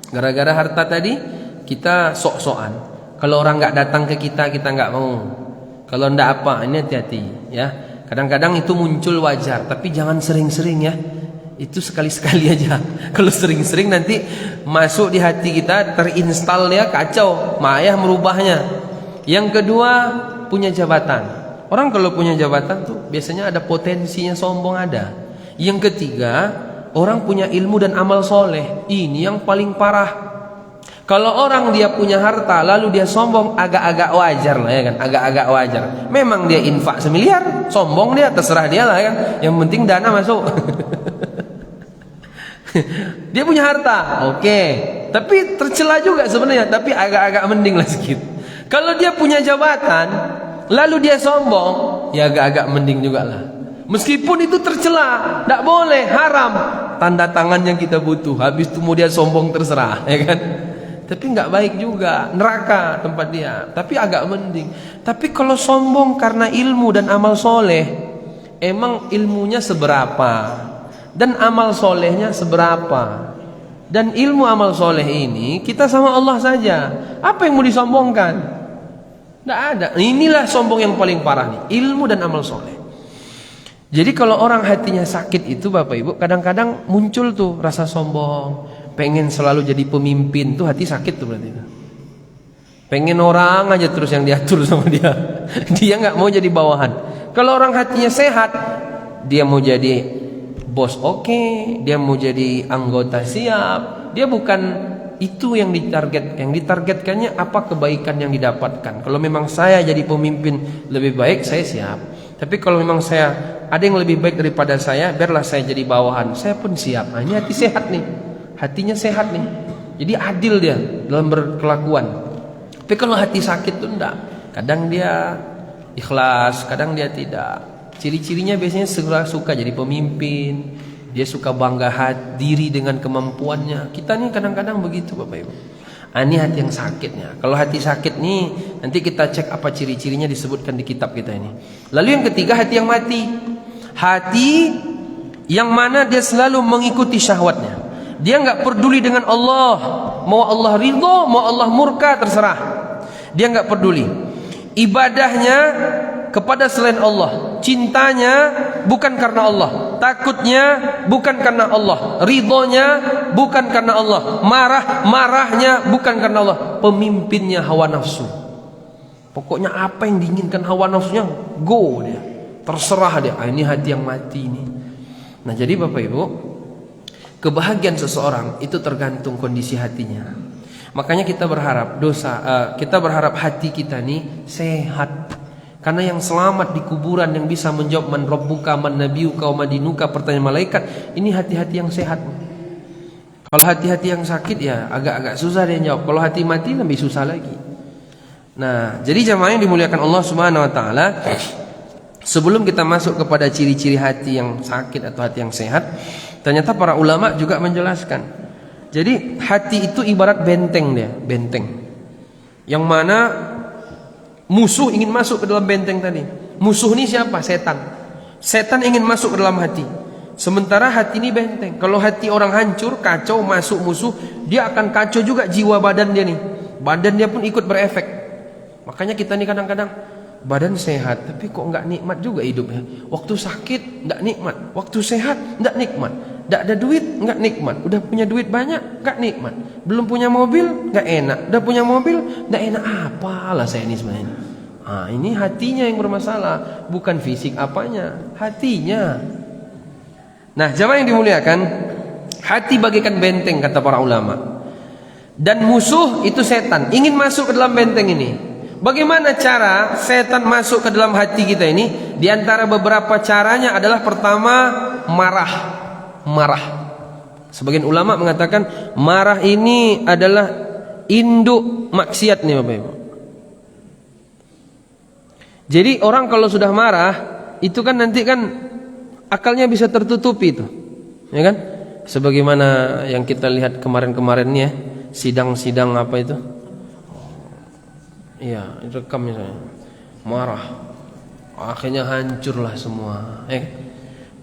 Gara-gara harta tadi kita sok-sokan. Kalau orang nggak datang ke kita nggak mau. Kalau ndak apa, ini hati-hati ya. Kadang-kadang itu muncul wajar, tapi jangan sering-sering ya. Itu sekali-sekali aja. Kalau sering-sering nanti masuk di hati kita, terinstal ya, kacau. Ma'ayah merubahnya. Yang kedua, punya jabatan. Orang kalau punya jabatan tuh biasanya ada potensinya sombong ada. Yang ketiga, orang punya ilmu dan amal soleh. Ini yang paling parah. Kalau orang dia punya harta lalu dia sombong, agak-agak wajar lah ya kan, agak-agak wajar. Memang dia infak semiliar, sombong dia, terserah dia lah kan. Yang penting dana masuk. Dia punya harta, oke. Tapi tercela juga sebenarnya, tapi agak-agak mending lah sedikit. Kalau dia punya jabatan lalu dia sombong, ya agak-agak mending juga lah. Meskipun itu tercela, tidak boleh, haram. Tanda tangan yang kita butuh. Habis itu mau dia sombong terserah, ya kan? Tapi nggak baik juga, neraka tempat dia. Tapi agak mending. Tapi kalau sombong karena ilmu dan amal soleh, emang ilmunya seberapa dan amal solehnya seberapa? Dan ilmu amal soleh ini kita sama Allah saja. Apa yang mau disombongkan? Nggak ada. Inilah sombong yang paling parah nih, ilmu dan amal soleh. Jadi kalau orang hatinya sakit itu, Bapak Ibu, kadang-kadang muncul tuh rasa sombong. Pengen selalu jadi pemimpin tuh, hati sakit tuh berarti. Pengen orang aja terus yang diatur sama dia. Dia nggak mau jadi bawahan. Kalau orang hatinya sehat, dia mau jadi bos oke, dia mau jadi anggota siap. Dia bukan itu yang ditarget. Yang ditargetkannya apa kebaikan yang didapatkan. Kalau memang saya jadi pemimpin lebih baik, saya siap. Tapi kalau memang saya ada yang lebih baik daripada saya, biarlah saya jadi bawahan, saya pun siap. Nah, ini hati sehat nih. Hatinya sehat nih. Jadi adil dia dalam berkelakuan. Tapi kalau hati sakit tuh enggak. Kadang dia ikhlas, kadang dia tidak. Ciri-cirinya biasanya segera suka jadi pemimpin. Dia suka bangga diri dengan kemampuannya. Kita nih kadang-kadang begitu, Bapak Ibu. Ini hati yang sakitnya. Kalau hati sakit nih, nanti kita cek apa ciri-cirinya, disebutkan di kitab kita ini. Lalu yang ketiga, hati yang mati. Hati yang mana dia selalu mengikuti syahwatnya. Dia nggak peduli dengan Allah. Mau Allah ridho, mau Allah murka, terserah. Dia nggak peduli. Ibadahnya kepada selain Allah. Cintanya bukan karena Allah. Takutnya bukan karena Allah. Ridhonya bukan karena Allah. Marahnya bukan karena Allah. Pemimpinnya hawa nafsu. Pokoknya apa yang diinginkan hawa nafsunya, go dia. Terserah dia. Ini hati yang mati ini. Nah, jadi Bapak Ibu, kebahagiaan seseorang itu tergantung kondisi hatinya. Makanya kita berharap kita berharap hati kita nih sehat. Karena yang selamat di kuburan, yang bisa menjawab man rabbuka man nabiyuka wa madinuka, pertanyaan malaikat, ini hati-hati yang sehat. Kalau hati-hati yang sakit ya agak-agak susah dia jawab. Kalau hati mati lebih susah lagi. Nah, jadi jamaah yang dimuliakan Allah Subhanahu wa taala, sebelum kita masuk kepada ciri-ciri hati yang sakit atau hati yang sehat, ternyata para ulama juga menjelaskan Jadi hati itu ibarat benteng dia, benteng. Yang mana musuh ingin masuk ke dalam benteng tadi. Musuh ini siapa? Setan. Setan ingin masuk ke dalam hati. Sementara hati ini benteng. Kalau hati orang hancur, kacau, masuk musuh, dia akan kacau juga jiwa badan dia nih. Badan dia pun ikut berefek. Makanya kita nih kadang-kadang badan sehat, tapi kok nggak nikmat juga hidupnya. Waktu sakit nggak nikmat, waktu sehat nggak nikmat. Nggak ada duit nggak nikmat. Udah punya duit banyak nggak nikmat. Belum punya mobil nggak enak. Udah punya mobil nggak enak. Apalah saya ini sebenarnya. Ini hatinya yang bermasalah, bukan fisik apanya, hatinya. Nah, jamaah yang dimuliakan, hati bagaikan benteng kata para ulama. Dan musuh itu setan, ingin masuk ke dalam benteng ini. Bagaimana cara setan masuk ke dalam hati kita ini? Di antara beberapa caranya adalah pertama, marah. Marah. Sebagian ulama mengatakan marah ini adalah induk maksiat nih Bapak Ibu. Jadi orang kalau sudah marah, itu kan nanti kan akalnya bisa tertutupi itu. Ya kan? Sebagaimana yang kita lihat kemarin-kemarin ya, sidang-sidang apa itu? Iya, rekam misalnya. Marah. Akhirnya hancurlah semua.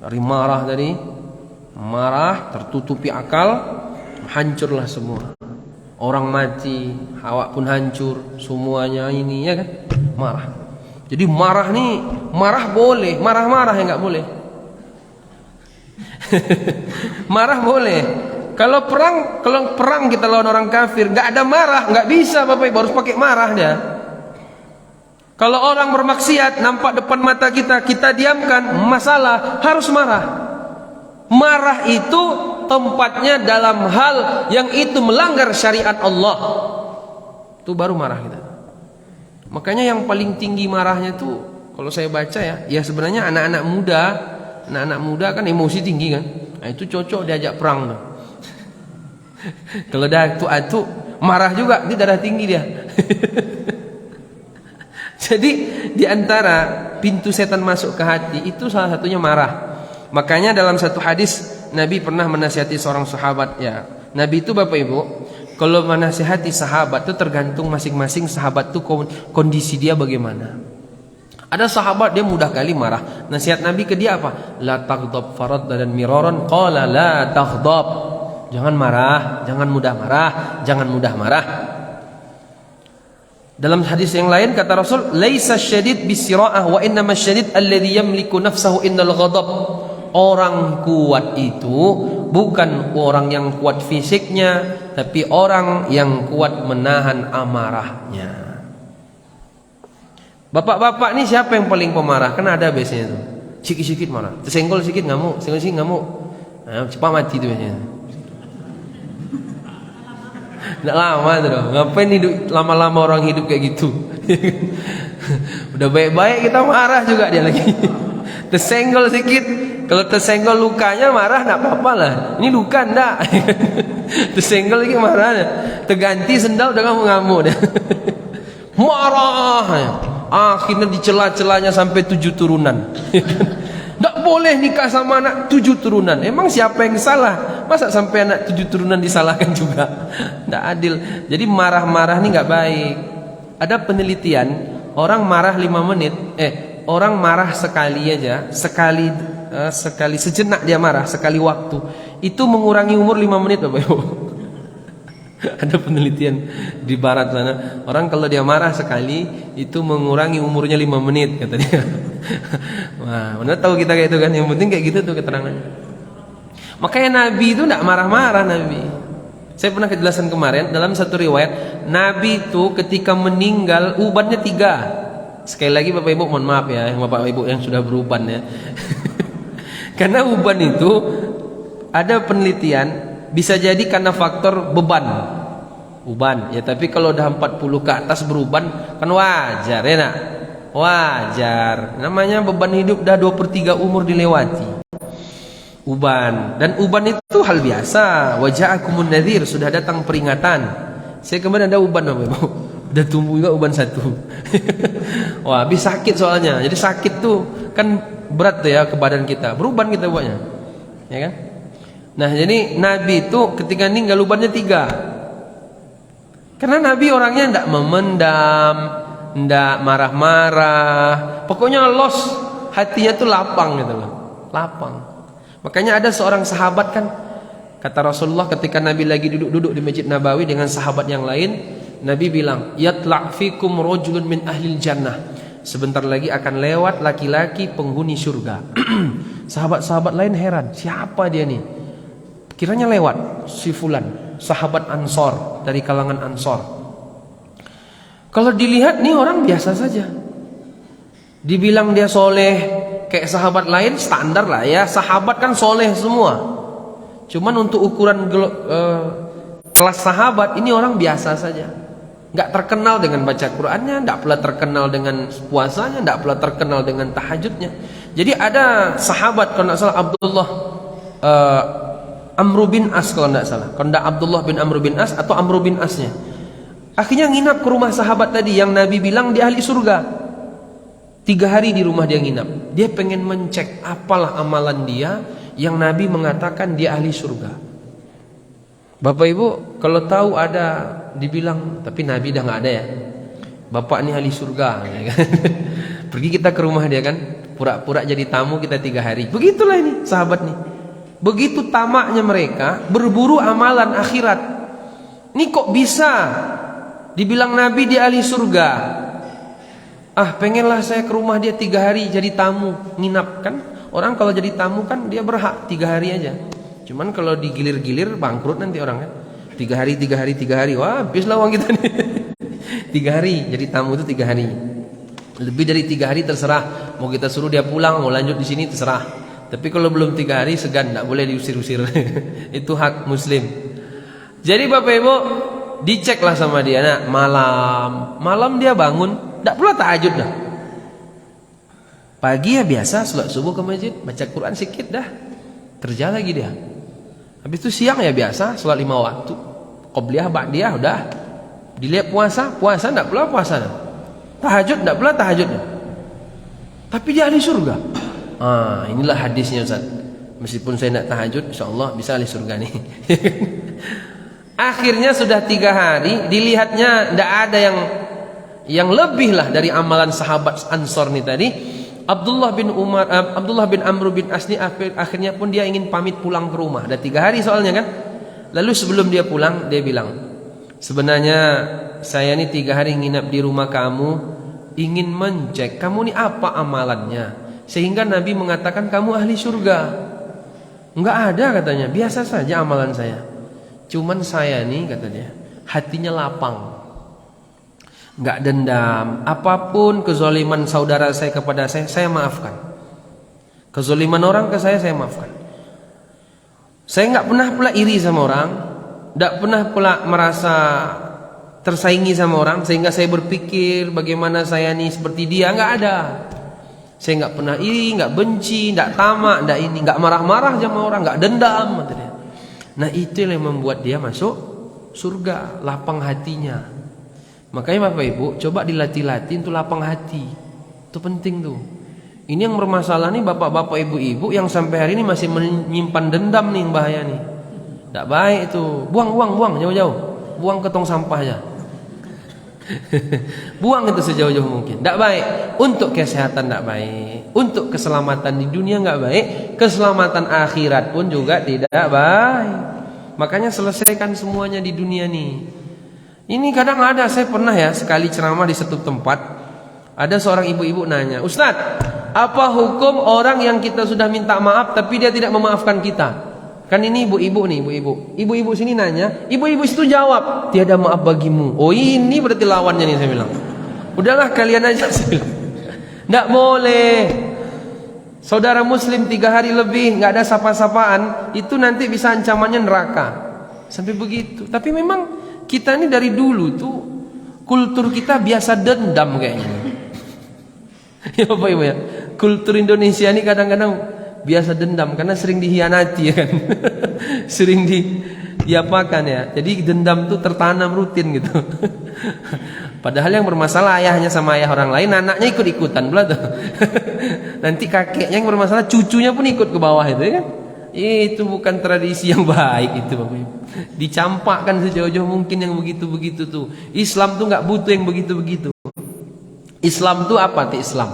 Dari marah tadi, marah tertutupi akal, hancurlah semua. Orang mati, awak pun hancur, semuanya ini ya kan? Marah. Jadi marah nih, marah boleh, marah-marah yang enggak boleh. Marah boleh. Kalau perang kita lawan orang kafir, nggak ada marah, nggak bisa Bapak Ibu, harus pakai marah dia. Kalau orang bermaksiat nampak depan mata kita, kita diamkan, masalah, harus marah. Marah itu tempatnya dalam hal yang itu melanggar syariat Allah. Itu baru marah kita. Makanya yang paling tinggi marahnya tuh, kalau saya baca ya sebenarnya anak-anak muda kan emosi tinggi kan. Nah, itu cocok diajak perang tuh. Kalau dah atu marah juga, dia darah tinggi dia. Jadi di antara pintu setan masuk ke hati itu salah satunya marah. Makanya dalam satu hadis Nabi pernah menasihati seorang sahabat ya. Nabi itu Bapak Ibu, kalau menasihati sahabat itu tergantung masing-masing sahabat itu kondisi dia bagaimana. Ada sahabat dia mudah kali marah. Nasihat Nabi ke dia apa? La taghdab farad dan miraran qala la taghdab. Jangan marah, jangan mudah marah, jangan mudah marah. Dalam hadis yang lain kata Rasul, laisa syadid bisira'ah wa innama syadid alladhi yamliku nafsahu innal ghadab. Orang kuat itu bukan orang yang kuat fisiknya, tapi orang yang kuat menahan amarahnya. Bapak-bapak ini siapa yang paling pemarah? Kan ada biasanya tuh. Sikit-sikit marah, tersenggol sikit ngamuk, senggol sikit ngamuk. Nah, cepat mati tuh biasanya. Nggak lama tuh dong. Ngapain hidup lama-lama orang hidup kayak gitu? Udah baik-baik kita marah juga dia lagi. Tersenggol sedikit. Kalau tersenggol lukanya marah nggak apa-apa lah. Ini luka nggak? Tersenggol lagi marah. Terganti sendal udah ngamuk dia. Marah. Akhirnya dicela-celanya sampai 7 turunan. Nggak boleh nikah sama anak 7 turunan. Emang siapa yang salah? Masa sampai anak 7 turunan disalahkan juga? Nggak adil. Jadi marah-marah ini nggak baik. Ada penelitian, orang marah 5 menit, orang marah sekali aja, sekali sejenak dia marah, sekali waktu, itu mengurangi umur 5 menit Bapak Ibu. Ada penelitian di barat sana, orang kalau dia marah sekali itu mengurangi umurnya 5 menit kata dia. Wah, mana tahu kita kayak itu kan, yang penting kayak gitu tuh keterangannya. Makanya Nabi itu tidak marah-marah Nabi. Saya pernah kejelasan kemarin dalam satu riwayat, Nabi itu ketika meninggal ubannya 3. Sekali lagi Bapak Ibu mohon maaf ya, Bapak Ibu yang sudah beruban ya. Karena uban itu ada penelitian bisa jadi karena faktor beban. Uban ya, tapi kalau udah 40 ke atas beruban kan wajar ya nak? Wajar. Namanya beban hidup dah 2/3 umur dilewati. Uban, dan uban itu hal biasa. Waja'akumun nadhir, sudah datang peringatan. Saya kemarin ada uban Bapak Ibu. Udah tumbuh juga uban 1. Wah, habis sakit soalnya. Jadi sakit tuh kan berat tuh ya ke badan kita. Beruban kita buatnya. Ya kan? Nah, jadi Nabi itu ketika meninggal ubannya 3. Karena Nabi orangnya tidak memendam, tidak marah-marah. Pokoknya los, hatinya tuh lapang gitu loh. Lapang. Makanya ada seorang sahabat kan, kata Rasulullah ketika Nabi lagi duduk-duduk di Masjid Nabawi dengan sahabat yang lain, Nabi bilang, "Yatla' fikum rajulun min ahlil jannah." Sebentar lagi akan lewat laki-laki penghuni surga. Sahabat-sahabat lain heran, siapa dia nih? Kiranya lewat si fulan, sahabat Ansor, dari kalangan Ansor. Kalau dilihat nih orang biasa saja. Dibilang dia soleh kayak sahabat lain standar lah ya. Sahabat kan soleh semua. Cuman untuk ukuran kelas sahabat ini orang biasa saja. Nggak terkenal dengan baca Qur'annya, nggak pula terkenal dengan puasanya, nggak pula terkenal dengan tahajudnya. Jadi ada sahabat kalau nggak salah Abdullah Amr bin As kalau tidak salah. Kalau tidak Abdullah bin Amr bin As atau Amr bin Asnya. Akhirnya nginap ke rumah sahabat tadi yang Nabi bilang dia ahli surga. 3 hari di rumah dia nginap. Dia pengen mencek apalah amalan dia yang Nabi mengatakan dia ahli surga. Bapak Ibu kalau tahu ada dibilang, tapi Nabi dah nggak ada ya. Bapak ini ahli surga. Pergi kita ke rumah dia kan. Pura-pura jadi tamu kita 3 hari. Begitulah ini sahabat nih. Begitu tamaknya mereka berburu amalan akhirat. Ini kok bisa dibilang Nabi dia ahli surga? Pengenlah saya ke rumah dia 3 hari jadi tamu, nginap kan. Orang kalau jadi tamu kan dia berhak 3 hari aja. Cuman kalau digilir-gilir bangkrut nanti orang kan. 3 hari, 3 hari, 3 hari. Wah, habislah uang kita nih. 3 hari jadi tamu itu 3 hari. Lebih dari 3 hari terserah. Mau kita suruh dia pulang, mau lanjut di sini terserah. Tapi kalau belum 3 hari segan, tidak boleh diusir-usir. Itu hak muslim. Jadi Bapak Ibu, diceklah sama dia. Nah, malam dia bangun, tidak pula tahajud dah. Pagi ya biasa, sholat subuh ke masjid, baca Quran sedikit dah. Kerja lagi dia. Habis itu siang ya biasa, sholat 5 waktu. Qobliyah, ba'diyah, udah. Dilihat puasa tidak pula puasa dah. Tahajud tidak pula tahajud dah. Tapi dia ahli surga. Inilah hadisnya Ustaz. Meskipun saya tidak tahajud, insyaallah bisa ahli surga nih. Akhirnya sudah 3 hari, dilihatnya tidak ada yang lebih lah dari amalan sahabat Ansor nih tadi. Abdullah bin Amr bin As akhirnya pun dia ingin pamit pulang ke rumah. Ada 3 hari soalnya kan. Lalu sebelum dia pulang, dia bilang, sebenarnya saya nih 3 hari nginap di rumah kamu, ingin mencek kamu nih apa amalannya. Sehingga Nabi mengatakan kamu ahli surga. Enggak ada katanya, biasa saja amalan saya. Cuman saya nih kata dia, hatinya lapang. Enggak dendam. Apapun kezaliman saudara saya kepada saya maafkan. Kezaliman orang ke saya maafkan. Saya enggak pernah pula iri sama orang, enggak pernah pula merasa tersaingi sama orang sehingga saya berpikir bagaimana saya nih seperti dia, enggak ada. Saya nggak pernah iri, nggak benci, nggak tamak, nggak marah-marah sama orang, nggak dendam. Nah itu yang membuat dia masuk surga, lapang hatinya. Makanya Bapak Ibu coba dilatih-latih untuk lapang hati. Itu penting tuh. Ini yang bermasalah nih bapak-bapak ibu-ibu yang sampai hari ini masih menyimpan dendam nih, yang bahaya nih. Nggak baik itu. Buang jauh-jauh. Buang ke tong sampah aja. Buang itu sejauh-jauh mungkin. Tidak baik. Untuk kesehatan tidak baik. Untuk keselamatan di dunia nggak baik. Keselamatan akhirat pun juga tidak baik. Makanya selesaikan semuanya di dunia nih. Ini kadang ada, saya pernah ya sekali ceramah di satu tempat. Ada seorang ibu-ibu nanya, Ustadz, apa hukum orang yang kita sudah minta maaf tapi dia tidak memaafkan kita? Kan ini ibu-ibu nih, ibu-ibu sini nanya, ibu-ibu situ jawab, tiada maaf bagimu. Oh ini berarti lawannya nih, saya bilang. Udahlah kalian aja, saya bilang. Nggak boleh. Saudara muslim 3 hari lebih nggak ada sapa-sapaan, itu nanti bisa ancamannya neraka. Sampai begitu. Tapi memang kita ini dari dulu tuh kultur kita biasa dendam kayaknya. Ya Bapak Ibu ya. Kultur Indonesia ini kadang-kadang biasa dendam karena sering dihianati ya kan. Sering diapakan ya. Jadi dendam tuh tertanam rutin gitu. Padahal yang bermasalah ayahnya sama ayah orang lain, anaknya ikut-ikutan pula tuh. Nanti kakeknya yang bermasalah, cucunya pun ikut ke bawah itu ya kan. Itu bukan tradisi yang baik itu Bapak Ibu. Dicampakkan sejauh-jauh mungkin yang begitu-begitu tuh. Islam tuh nggak butuh yang begitu-begitu. Islam tuh apa tuh Islam?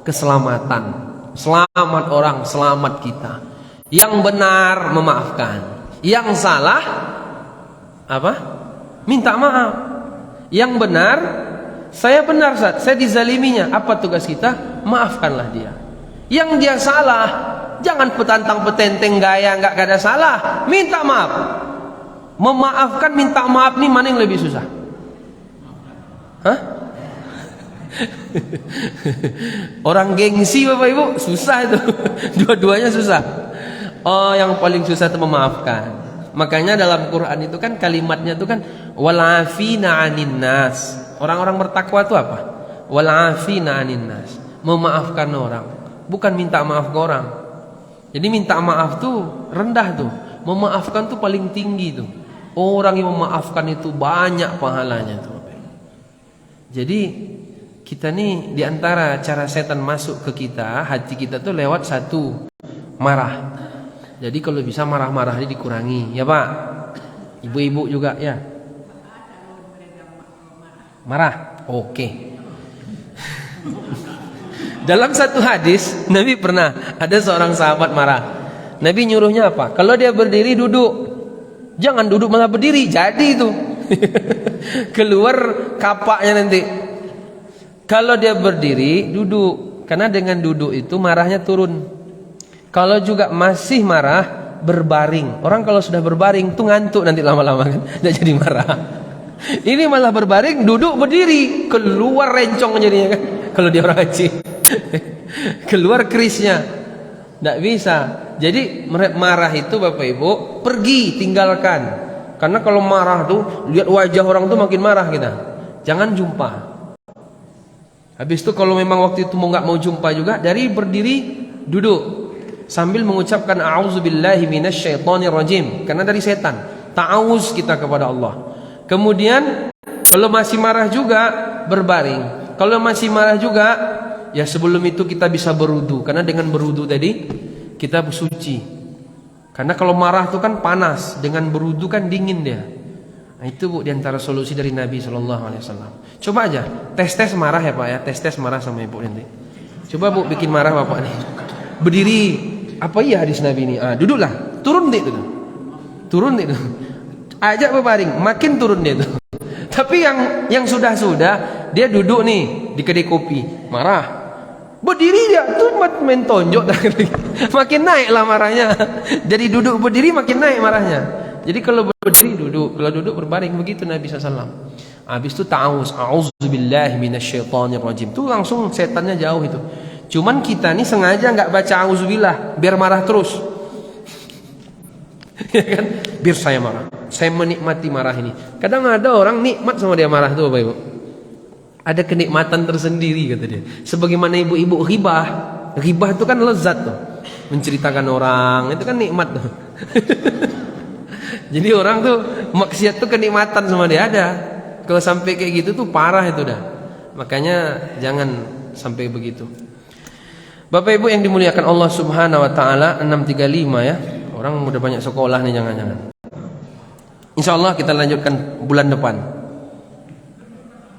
Keselamatan. Selamat orang, selamat kita. Yang benar memaafkan. Yang salah apa? Minta maaf. Yang benar, saya benar Ustaz, saya dizaliminya. Apa tugas kita? Maafkanlah dia. Yang dia salah, jangan petantang petenteng gaya nggak ada salah, minta maaf. Memaafkan minta maaf nih mana yang lebih susah? Hah? Orang gengsi Bapak Ibu susah itu. Dua-duanya susah. Oh, yang paling susah itu memaafkan. Makanya dalam Quran itu kan kalimatnya itu kan walafina 'anin nas. Orang-orang bertakwa itu apa? Walafina 'anin nas. Memaafkan orang, bukan minta maaf ke orang. Jadi minta maaf tuh rendah tuh. Memaafkan tuh paling tinggi tuh. Orang yang memaafkan itu banyak pahalanya tuh. Jadi kita nih diantara cara setan masuk ke kita, hati kita tuh lewat satu, marah. Jadi kalau bisa marah-marah ini dikurangi, ya Pak. Ibu-ibu juga ya. Marah, oke. Dalam satu hadis, Nabi pernah ada seorang sahabat marah. Nabi nyuruhnya apa? Kalau dia berdiri duduk. Jangan duduk malah berdiri, jadi itu. Keluar kapaknya nanti. Kalau dia berdiri, duduk. Karena dengan duduk itu marahnya turun. Kalau juga masih marah, berbaring. Orang kalau sudah berbaring tuh ngantuk nanti lama-lama kan, nggak jadi marah. Ini malah berbaring, duduk berdiri, keluar rencong jadinya kan. Kalau dia orang Aceh, keluar kerisnya. Nggak bisa. Jadi marah itu Bapak Ibu pergi, tinggalkan. Karena kalau marah tuh lihat wajah orang tuh makin marah kita. Jangan jumpa. Habis itu kalau memang waktu itu nggak mau jumpa juga, dari berdiri duduk sambil mengucapkan a'udzubillahi minasyaitonirrajim, karena dari setan. Ta'awuz kita kepada Allah. Kemudian kalau masih marah juga berbaring. Kalau masih marah juga, ya sebelum itu kita bisa berwudu, karena dengan berwudu tadi kita bersuci. Karena kalau marah itu kan panas, dengan berwudu kan dingin dia. Nah, itu Bu diantara solusi dari Nabi SAW. Coba aja tes marah ya Pak ya, tes marah sama Ibu nanti. Coba Bu bikin marah Bapak nih. Berdiri, apa iya hadis Nabi ini? Ah, duduklah, turun deh itu. Turun deh itu. Ajak berbaring, makin turun dia itu. Tapi yang sudah dia duduk nih di kedai kopi, marah. Berdiri dia tuh main tonjok makin naik lah marahnya. Jadi duduk berdiri makin naik marahnya. Jadi kalau berdiri duduk, kalau duduk berbaring, begitu Nabi SAW. Habis itu ta'awuz, a'udzubillahi minasyaitonirrajim. Itu langsung setannya jauh itu. Cuman kita nih sengaja nggak baca auzubillah biar marah terus. Ya kan? Biar saya marah. Saya menikmati marah ini. Kadang ada orang nikmat sama dia marah tuh Bapak Ibu. Ada kenikmatan tersendiri kata dia. Sebagaimana ibu-ibu ghibah. Ghibah itu kan lezat tuh. Menceritakan orang, itu kan nikmat tuh. Jadi orang tuh maksiat tuh kenikmatan sama dia ada. Kalau sampai kayak gitu tuh parah itu dah. Makanya jangan sampai begitu. Bapak Ibu yang dimuliakan Allah Subhanahu wa taala, 635 ya. Orang udah banyak sekolah nih, jangan-jangan. Insyaallah kita lanjutkan bulan depan.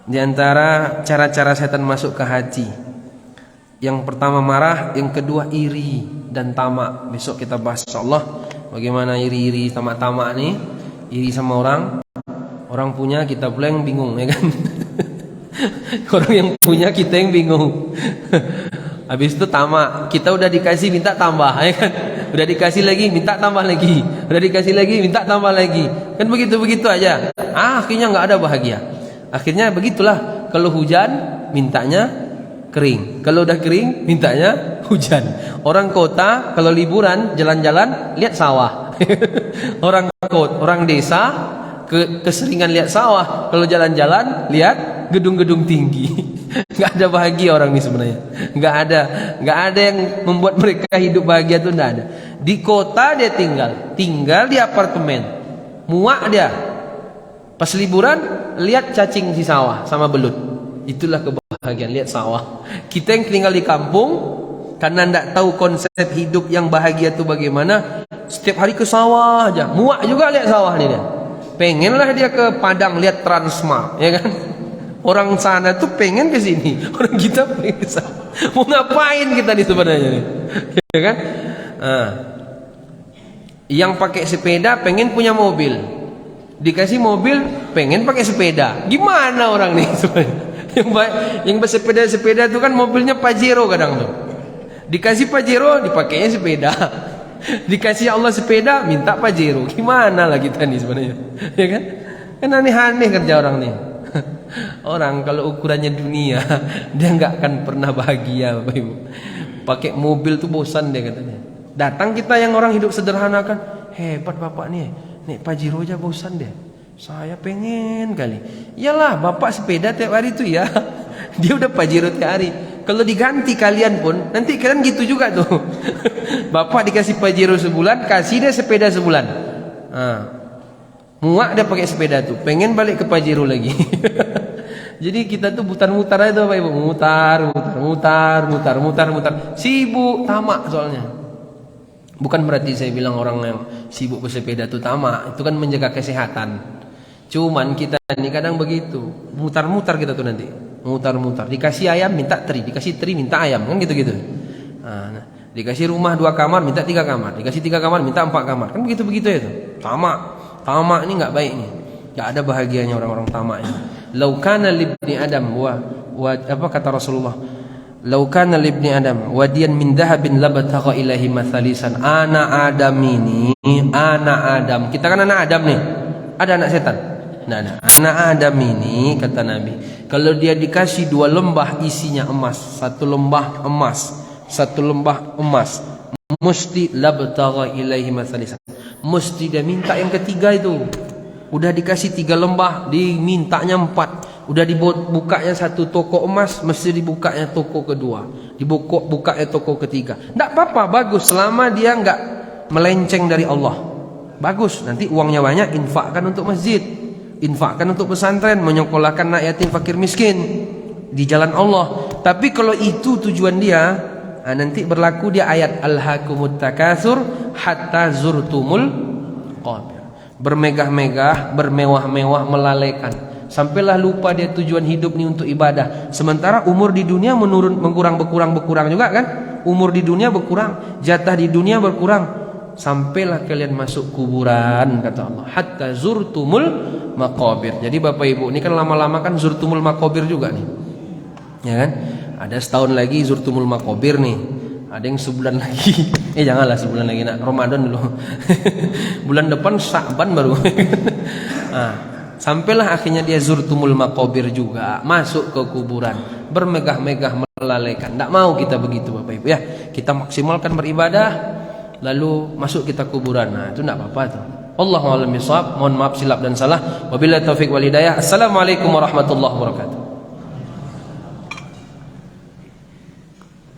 Di antara cara-cara setan masuk ke hati, yang pertama marah, yang kedua iri dan tamak. Besok kita bahas insyaallah bagaimana iri-iri, tamak-tamak nih. Iri sama orang punya, kita pula yang bingung ya kan. Orang yang punya kita yang bingung. Habis itu tamak, kita udah dikasih minta tambah ya kan. Udah dikasih lagi minta tambah lagi. Udah dikasih lagi minta tambah lagi. Kan begitu-begitu aja. Akhirnya nggak ada bahagia. Akhirnya begitulah, kalau hujan mintanya kering, kalau udah kering mintanya hujan. Orang kota kalau liburan jalan-jalan lihat sawah. Orang desa keseringan lihat sawah, kalau jalan-jalan lihat gedung-gedung tinggi. Nggak ada bahagia orang ini sebenarnya. Nggak ada yang membuat mereka hidup bahagia tuh nggak ada. Di kota dia tinggal di apartemen, muak dia. Pas liburan lihat cacing di sawah sama belut. Itulah kebahagiaan, lihat sawah. Kita yang tinggal di kampung Karena tidak tahu konsep hidup yang bahagia itu bagaimana. Setiap hari ke sawah aja, muak juga lihat sawah nih dia. Pengenlah dia ke Padang lihat Transmart, ya kan? Orang sana tuh pengen ke sini, orang kita pengen ke sana. Mau ngapain kita nih sebenarnya nih? Ya kan? Yang pakai sepeda pengen punya mobil, dikasih mobil pengen pakai sepeda. Gimana orang nih sebenarnya? Yang bersepeda-sepeda itu kan mobilnya Pajero kadang tuh. Dikasih Pajero dipakainya sepeda. Dikasih Allah sepeda minta Pajero. Gimana lah kita nih sebenarnya? Ya kan? Kan aneh-aneh kerja orang nih. Orang kalau ukurannya dunia dia nggak akan pernah bahagia, Bapak Ibu. Pakai mobil tuh bosan dia katanya. Datang kita yang orang hidup sederhana kan, hebat Bapak nih, naik Pajero aja bosan deh. Saya pengen kali. Iyalah Bapak sepeda tiap hari tuh ya. Dia udah Pajero tiap hari. Kalau diganti kalian pun nanti kalian gitu juga tuh. Bapak dikasih Pajero sebulan, kasih dia sepeda sebulan. Muak dia pakai sepeda tuh, pengen balik ke Pajero lagi. Jadi kita tuh mutar-mutar aja Bapak Ibu, mutar. Sibuk, tamak soalnya. Bukan berarti saya bilang orang yang sibuk bersepeda itu tamak, itu kan menjaga kesehatan. Cuman kita ini kadang begitu, mutar-mutar kita tuh nanti, mutar-mutar. Dikasih ayam minta teri, dikasih teri minta ayam, kan gitu-gitu. Nah, dikasih rumah 2 kamar minta 3 kamar, dikasih 3 kamar minta 4 kamar, kan begitu-begitu ya tuh. Tamak ini nggak baik nih, nggak ada bahagianya orang-orang tamak ini. Lau kana libni Adam apa kata Rasulullah? Lau kana libni Adam wadiyan min dhahabin labtagha ilahi mathalisan. Ana Adam. Kita kan anak Adam nih. Ada anak setan. Nah, anak Adam ini kata Nabi, kalau dia dikasih 2 lembah isinya emas, 1 lembah emas, 1 lembah emas, mesti labtagha ilaihi mathalisan. Mesti dia minta yang ketiga itu. Udah dikasih 3 lembah, dimintanya 4. Udah dibukanya 1 toko emas, mesti dibukanya toko kedua, dibukanya toko ketiga. Tidak apa-apa, bagus selama dia nggak melenceng dari Allah. Bagus, nanti uangnya banyak, infakkan untuk masjid, infakkan untuk pesantren, menyekolahkan anak yatim fakir miskin di jalan Allah. Tapi kalau itu tujuan dia, nanti berlaku dia ayat alhaakumut takatsur hatta zurtumul qabir. Bermegah-megah, bermewah-mewah, melalaikan, sampailah lupa dia tujuan hidup ini untuk ibadah. Sementara umur di dunia berkurang juga kan? Umur di dunia berkurang, jatah di dunia berkurang. Sampailah kalian masuk kuburan kata Allah, hatta zurtumul maqabir. Jadi Bapak Ibu ini kan lama-lama kan zurtumul maqabir juga nih. Ya kan? Ada setahun lagi zurtumul maqabir nih. Ada yang sebulan lagi. Janganlah sebulan lagi, nak Ramadan dulu. Bulan depan Sya'ban baru. Sampailah akhirnya dia zurtumul maqabir juga, masuk ke kuburan, bermegah-megah, melalaikan. Tidak mau kita begitu Bapak Ibu ya. Kita maksimalkan beribadah, lalu masuk kita kuburan. Nah, itu tidak apa-apa tuh. Wallahu a'lam bishawab. Mohon maaf silap dan salah. Wabillahi taufik wal hidayah. Assalamualaikum warahmatullahi wabarakatuh.